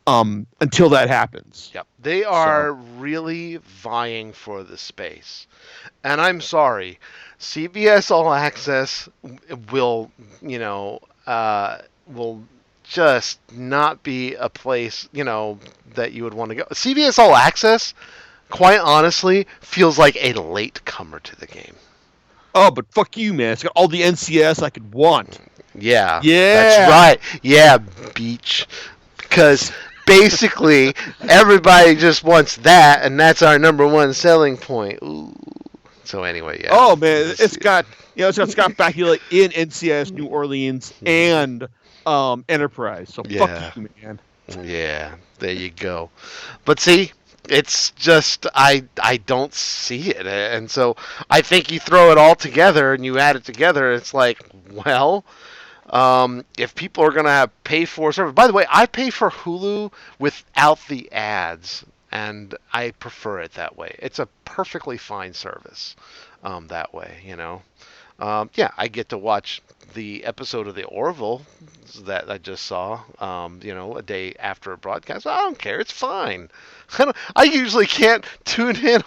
until that happens. Yep. They So are really vying for the space. And I'm sorry, CBS All Access will, you know, will just not be a place, that you would want to go. CBS All Access, quite honestly, feels like a late comer to the game. oh, but fuck you, man. It's got all the NCS I could want. Yeah, that's Yeah. right. Yeah, beach. Because basically, everybody just wants that, and that's our number one selling point. Ooh. So anyway, yeah. Oh man, it's got Scott Bakula in NCIS New Orleans and Enterprise. So Yeah. fuck you, man. Yeah, there you go. But see, it's just I don't see it, and so I think you throw it all together and you add it together. It's like, well, if people are gonna have pay for service. By the way, I pay for Hulu without the ads, and I prefer it that way. It's a perfectly fine service, that way. Yeah, I get to watch the episode of the Orville that I just saw, a day after a broadcast. I don't care. It's fine. I usually can't tune in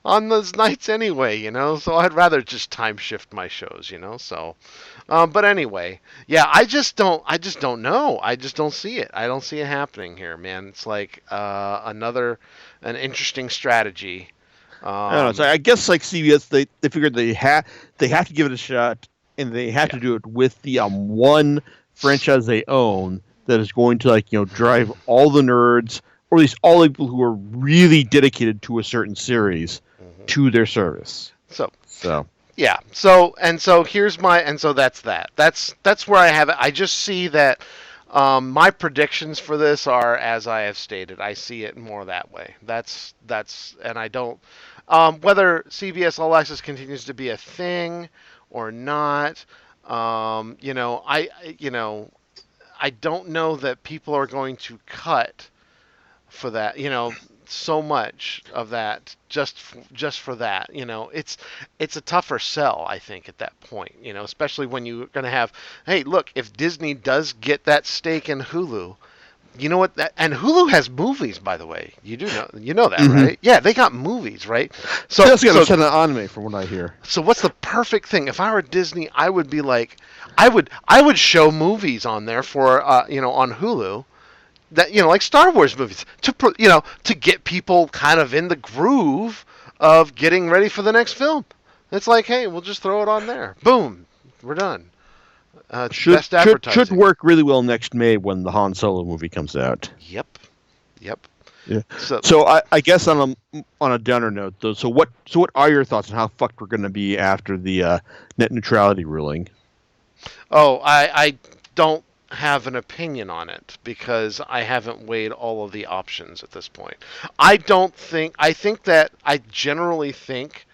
on those nights anyway, so I'd rather just time shift my shows, so. But anyway, yeah, I just don't know. I just don't see it. I don't see it happening here, man. It's like an interesting strategy. I don't know. So I guess like CBS, they figured they have to give it a shot, and they have to do it with the one franchise they own that is going to drive all the nerds, or at least all the people who are really dedicated to a certain series, to their service. So yeah. So that's that. That's where I have it. I just see that my predictions for this are as I have stated. I see it more that way. That's and I don't whether CBS All Access continues to be a thing or not. I don't know that people are going to cut for that. So much of that just for that. It's a tougher sell, I think, at that point. Especially when you're going to have, hey, look, if Disney does get that stake in Hulu, you know what? And Hulu has movies, by the way. You know that, right? Yeah, they got movies, right? So that's got a ton of anime, from what I hear. So what's the perfect thing? If I were Disney, I would be like, I would show movies on there for on Hulu, that like Star Wars movies to get people kind of in the groove of getting ready for the next film. It's like, hey, we'll just throw it on there. Boom, we're done. Should work really well next May when the Han Solo movie comes out. Yep. Yeah. So I guess on a downer note, though. So what are your thoughts on how fucked we're going to be after the net neutrality ruling? Oh, I don't have an opinion on it because I haven't weighed all of the options at this point. I generally think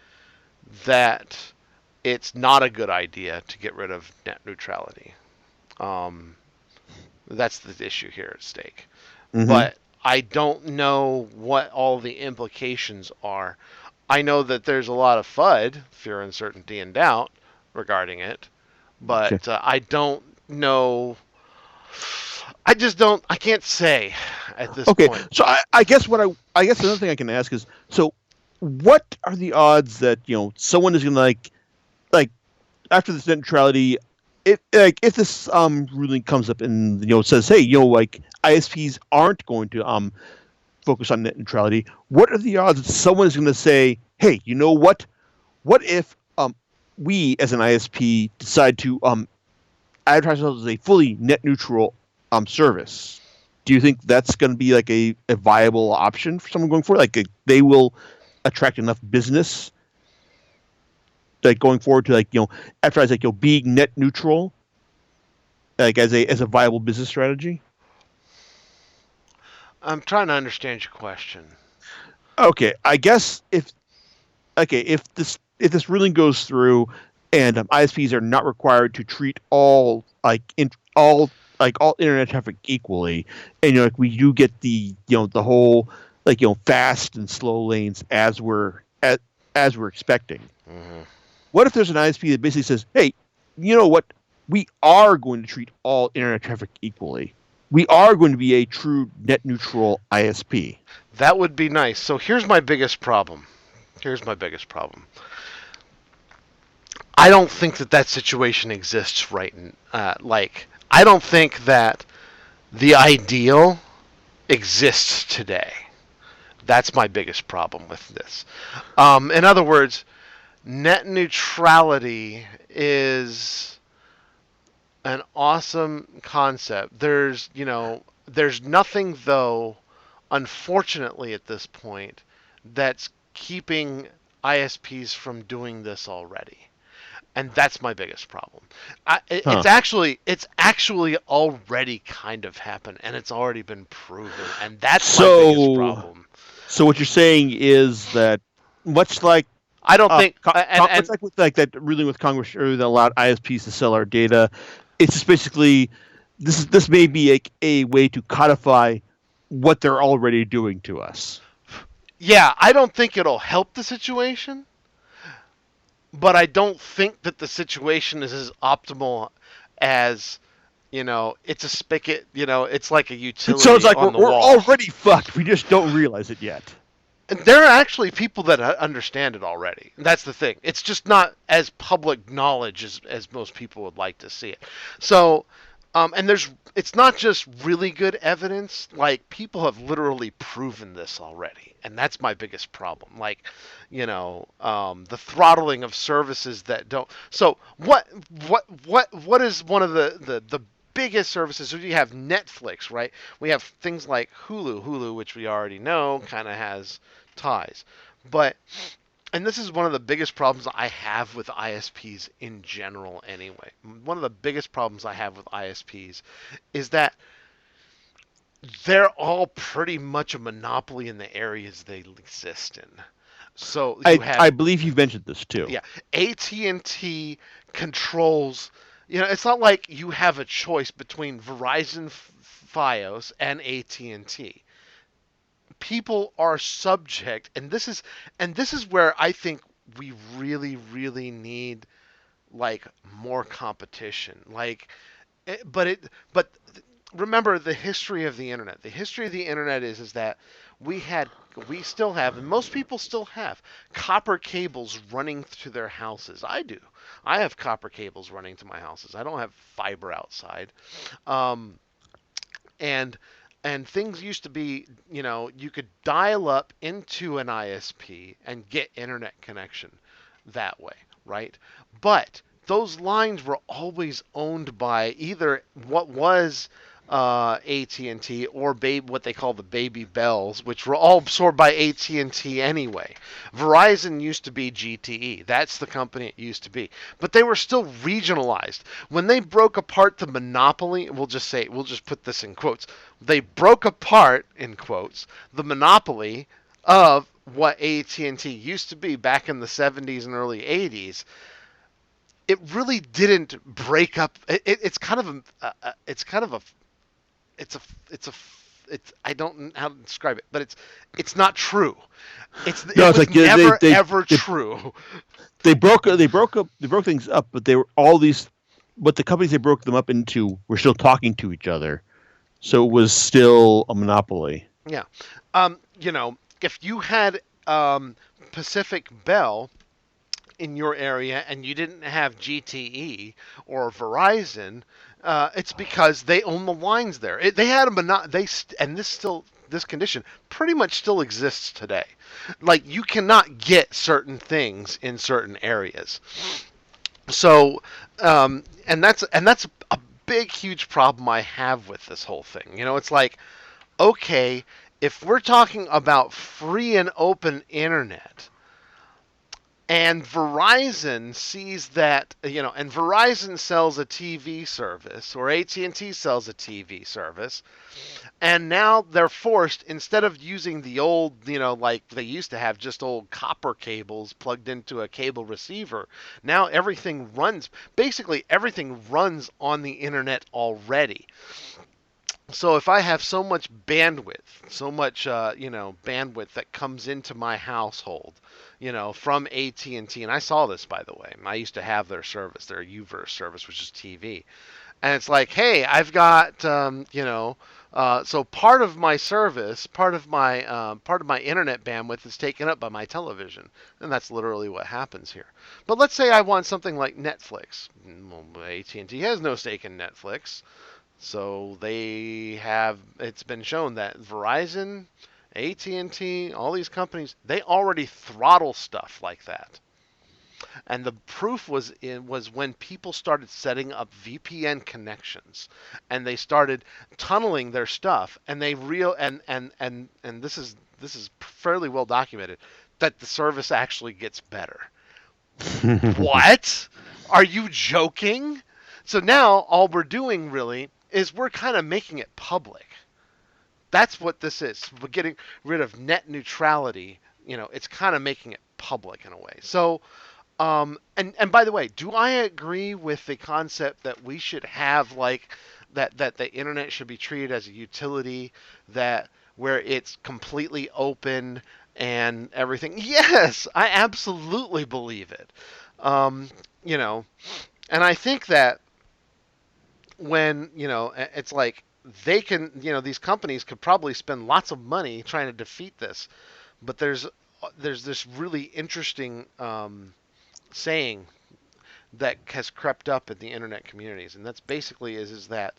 that it's not a good idea to get rid of net neutrality. That's the issue here at stake. Mm-hmm. But I don't know what all the implications are. I know that there's a lot of FUD, fear, uncertainty, and doubt regarding it, but I don't know. I can't say at this point. Okay, so I guess another thing I can ask is, so what are the odds that someone is going to like after this net neutrality, if this ruling comes up and says, hey, ISPs aren't going to focus on net neutrality, what are the odds that someone is going to say, hey, you know what if we as an ISP decide to advertise ourselves as a fully net neutral service? Do you think that's going to be like a viable option for someone going forward? Like they will attract enough business going forward to advertise being net neutral, as a viable business strategy? I'm trying to understand your question. Okay, I guess if this ruling goes through and ISPs are not required to treat all internet traffic equally, and we do get the the whole fast and slow lanes as we're expecting. Mm-hmm. What if there's an ISP that basically says, hey, you know what? We are going to treat all internet traffic equally. we are going to be a true net neutral ISP. That would be nice. So here's my biggest problem. Here's my biggest problem. I don't think that that situation exists right. I don't think that the ideal exists today. That's my biggest problem with this. In other words, net neutrality is an awesome concept. There's nothing though, unfortunately at this point, that's keeping ISPs from doing this already. And that's my biggest problem. Huh. It's actually already kind of happened, and it's already been proven, and that's my biggest So, problem. so what you're saying is that much like I don't think, much like with like that ruling with Congress earlier that allowed ISPs to sell our data, it's just basically this may be a way to codify what they're already doing to us. yeah, I don't think it'll help the situation, but I don't think that the situation is as optimal as it's a spigot. It's like a It sounds utility like on the we're wall. already fucked. We just don't realize it yet. And there are actually people that understand it already. That's the thing. It's just not as public knowledge as most people would like to see it. So, and it's not just really good evidence. Like, people have literally proven this already. And that's my biggest problem. Like, the throttling of services that don't. So what is one of the biggest services? So you have Netflix, right? We have things like Hulu, which we already know kind of has ties. But and this is one of the biggest problems I have with ISPs in general anyway. One of the biggest problems I have with ISPs is that they're all pretty much a monopoly in the areas they exist in. So you I have, believe you've mentioned this too. yeah, AT&T controls, it's not like you have a choice between Verizon Fios and AT&T. People are subject, and this is where I think we really need like more competition. Like, but remember the history of the internet. The history of the internet is that we had we still have, and most people still have, copper cables running to their houses. I do. I have copper cables running to my houses. I don't have fiber outside. Um, and things used to be, you could dial up into an ISP and get internet connection that way, right? But those lines were always owned by either what was AT&T or what they call the baby bells, which were all absorbed by AT&T anyway. Verizon used to be GTE. That's the company it used to be. But they were still regionalized. When they broke apart the monopoly, we'll just put this in quotes. They broke apart, in quotes, the monopoly of what AT&T used to be back in the 70s and early 80s. It really didn't break up. It's kind of it's a it's a it's I don't know how to describe it, but it's not true. No, It it's was like never ever true. they broke things up, but they were all these. But the companies they broke them up into were still talking to each other, so it was still a monopoly. Yeah. If you had Pacific Bell in your area and you didn't have GTE or Verizon, it's because they own the lines there. They had a and this condition pretty much still exists today. Like, you cannot get certain things in certain areas. So, and that's a big, huge problem I have with this whole thing. It's like, okay, if we're talking about free and open internet, and Verizon sees that, and Verizon sells a TV service, or AT&T sells a TV service, and now they're forced, instead of using the old, like they used to have just old copper cables plugged into a cable receiver, now basically everything runs on the internet already. So if I have so much bandwidth that comes into my household, from AT&T, and I saw this, by the way. I used to have their service, their UVerse service, which is TV. and it's like, hey, I've got so part of my service, part of my internet bandwidth is taken up by my television, and that's literally what happens here. But let's say I want something like Netflix. Well, AT&T has no stake in Netflix, so they have. It's been shown that Verizon, AT&T, all these companies, they already throttle stuff like that. And the proof was when people started setting up VPN connections, and they started tunneling their stuff, and they real and this is fairly well documented that the service actually gets better. What? Are you joking? So now all we're doing really is we're kind of making it public. That's what this is. We're getting rid of net neutrality. It's kind of making it public in a way. So and by the way, do I agree with the concept that we should have like that the internet should be treated as a utility that where it's completely open and everything? Yes, I absolutely believe it. Um, you know, and I think that when it's like they can, these companies could probably spend lots of money trying to defeat this, but there's this really interesting saying that has crept up in the internet communities, and that's basically is that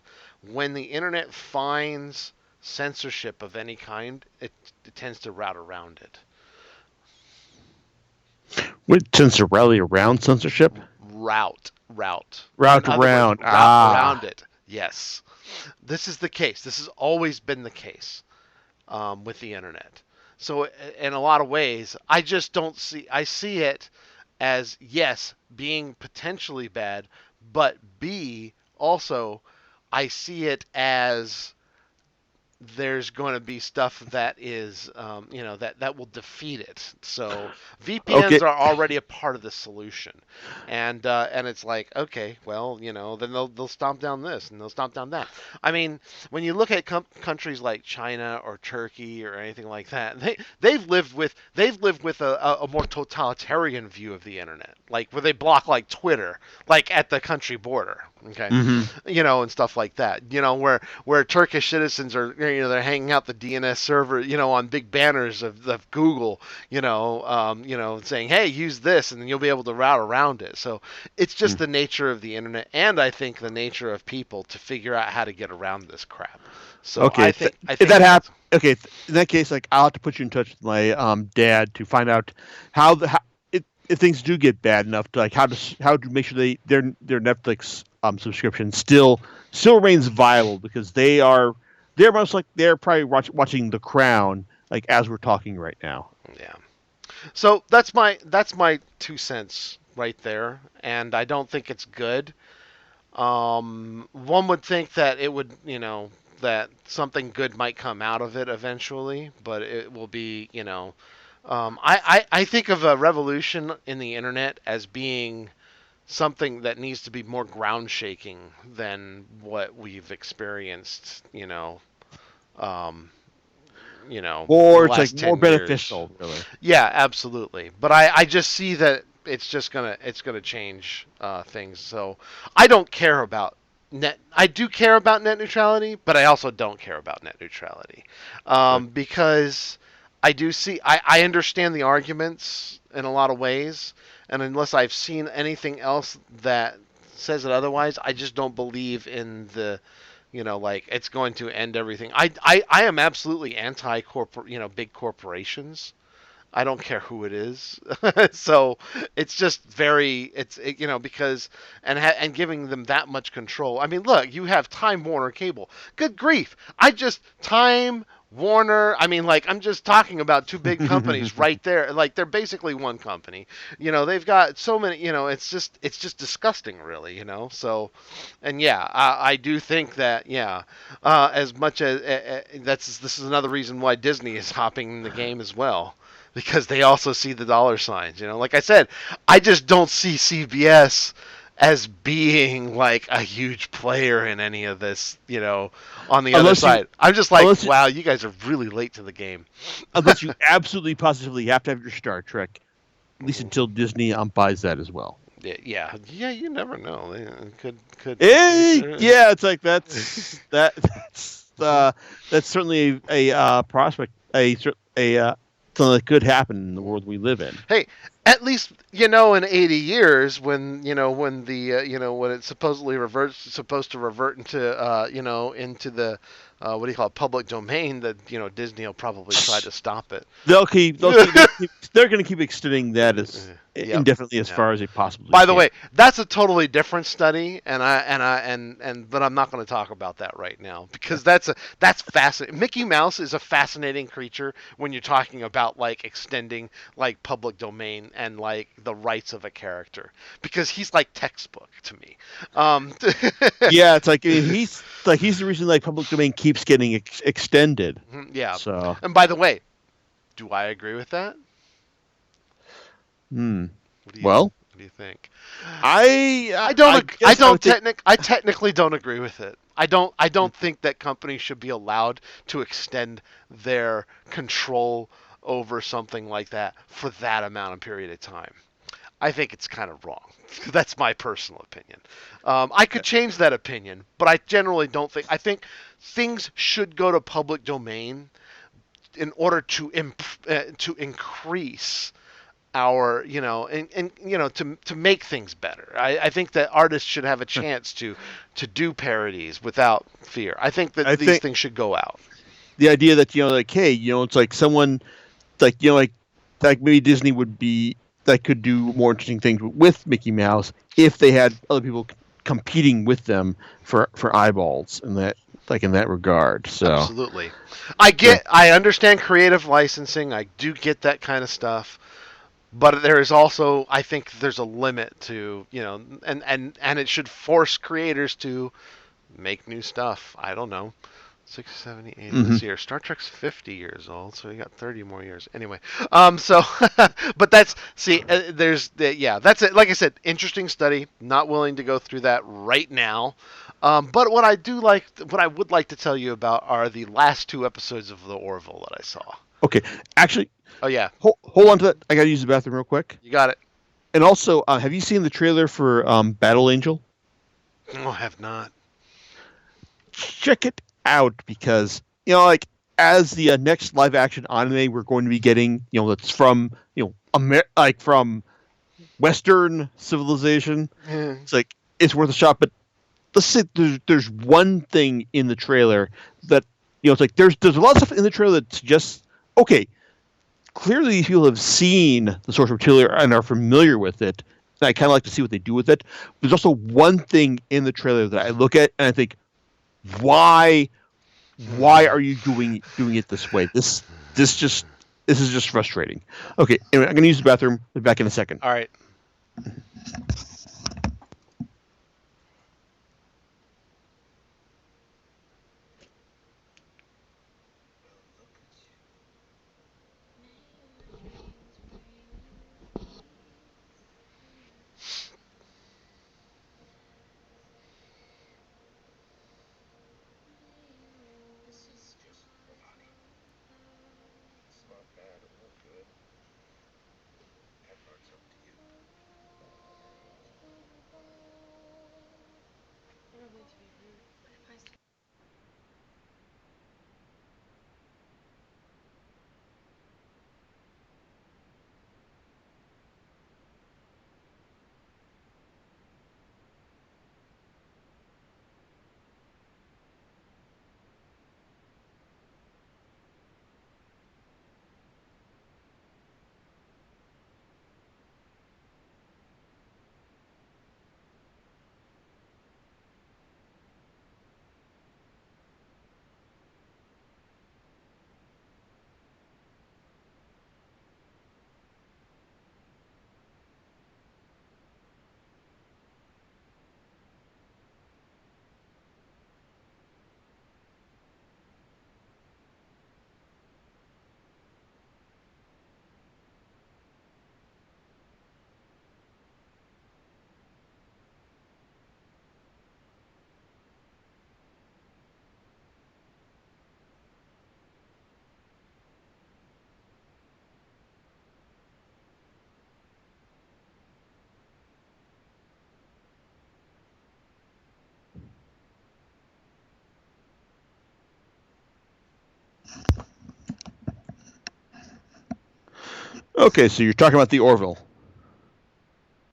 when the internet finds censorship of any kind, it tends to route around it. With censorelli around censorship? Route. In Route other words, around. route Ah. around it. Yes, this is the case. This has always been the case with the internet. So in a lot of ways, I just don't see. I see it as yes, being potentially bad, but B also I see it as there's going to be stuff that is that will defeat it. So Okay. VPNs are already a part of the solution, and it's like, okay, well, then they'll stomp down this and they'll stomp down that. I mean, when you look at countries like China or Turkey or anything like that, they've lived with a more totalitarian view of the internet, like where they block like Twitter, like at the country border. Okay, Hmm. and stuff like that. Where Turkish citizens are, they're hanging out the DNS server, on big banners of Google, saying, hey, use this, and then you'll be able to route around it. So it's just the nature of the internet, and I think the nature of people to figure out how to get around this crap. So Okay. I If think that that's happens, okay. In that case, like I'll have to put you in touch with my dad to find out how if things do get bad enough to like how to make sure their Netflix subscription still remains viable because they're most like they're probably watching The Crown like as we're talking right now. yeah. So that's my 2 cents right there, and I don't think it's good. One would think that it would, that something good might come out of it eventually, but it will be, I think of a revolution in the internet as being something that needs to be more ground shaking than what we've experienced, um, in the Or it's like last more 10 years. beneficial, really. Yeah, absolutely. But I just see that it's gonna change things. So I don't care about net. I do care about net neutrality, but I also don't care about net neutrality Right. because I do see. I understand the arguments in a lot of ways, and unless I've seen anything else that says it otherwise, I just don't believe in the like it's going to end everything. I am absolutely anti corporate, big corporations. I don't care who it is. So it's just because and giving them that much control. I mean, look, you have Time Warner Cable. Good grief. I just Time Warner, I mean, like, I'm just talking about two big companies right there. Like, they're basically one company. They've got so many. It's just disgusting, really. So, and yeah, I do think that as much as this is another reason why Disney is hopping in the game as well because they also see the dollar signs. Like I said, I just don't see CBS as being like a huge player in any of this. On the other unless you side, I'm just like, unless you, wow, you guys are really late to the game. unless you absolutely positively have to have your Star Trek, at least until Disney buys that as well. yeah. You never know. Could. Yeah, it's like that's certainly a prospect, something that could happen in the world we live in. Hey, at least in 80 years, when when the when it's supposed to revert into into the what do you call it, public domain, that Disney will probably try to stop it. They're going to keep extending that as Yep. indefinitely as Yep. far as they possibly By the can. way, that's a totally different study, and but I'm not going to talk about that right now because that's fascinating. Mickey Mouse is a fascinating creature when you're talking about like extending like public domain and like the rights of a character, because he's like textbook to me. Um, Yeah, it's like he's the reason like public domain keeps getting extended. yeah, So, and by the way, do I agree with that? hmm. What do you Well, what do you think? I guess I would think. I technically don't agree with it. I don't think that companies should be allowed to extend their control over something like that for that amount of period of time. I think it's kind of wrong. That's my personal opinion. I could change that opinion, but I generally don't think. I think things should go to public domain in order to increase our and to make things better. I think that artists should have a chance to do parodies without fear. I think that I these think things should go out. the idea that like, hey, it's like someone like like maybe Disney would be that could do more interesting things with Mickey Mouse if they had other people competing with them for eyeballs in that regard. So, Absolutely. so I understand creative licensing. I do get that kind of stuff. But there is also, I think there's a limit to, and it should force creators to make new stuff. I don't know. 60, 70, 80 mhm. this year. Star Trek's 50 years old, so you got 30 more years. Anyway, so, but yeah, that's it. Like I said, interesting study. Not willing to go through that right now. But what I would like to tell you about are the last two episodes of The Orville that I saw. Okay, actually, Oh yeah, hold on to that. I got to use the bathroom real quick. you got it. And also, have you seen the trailer for Battle Angel? No, I have not. Check it out because like as the next live action anime we're going to be getting, that's from like from Western civilization. Mm. It's like it's worth a shot. But let's say there's one thing in the trailer that it's like there's a lot of stuff in the trailer that suggests okay, clearly these people have seen the source material and are familiar with it. And I kind of like to see what they do with it. There's also one thing in the trailer that I look at and I think, why are you doing it this way? This is just frustrating. Okay, anyway, I'm gonna use the bathroom. Be back in a second. All right. Okay, so you're talking about the Orville.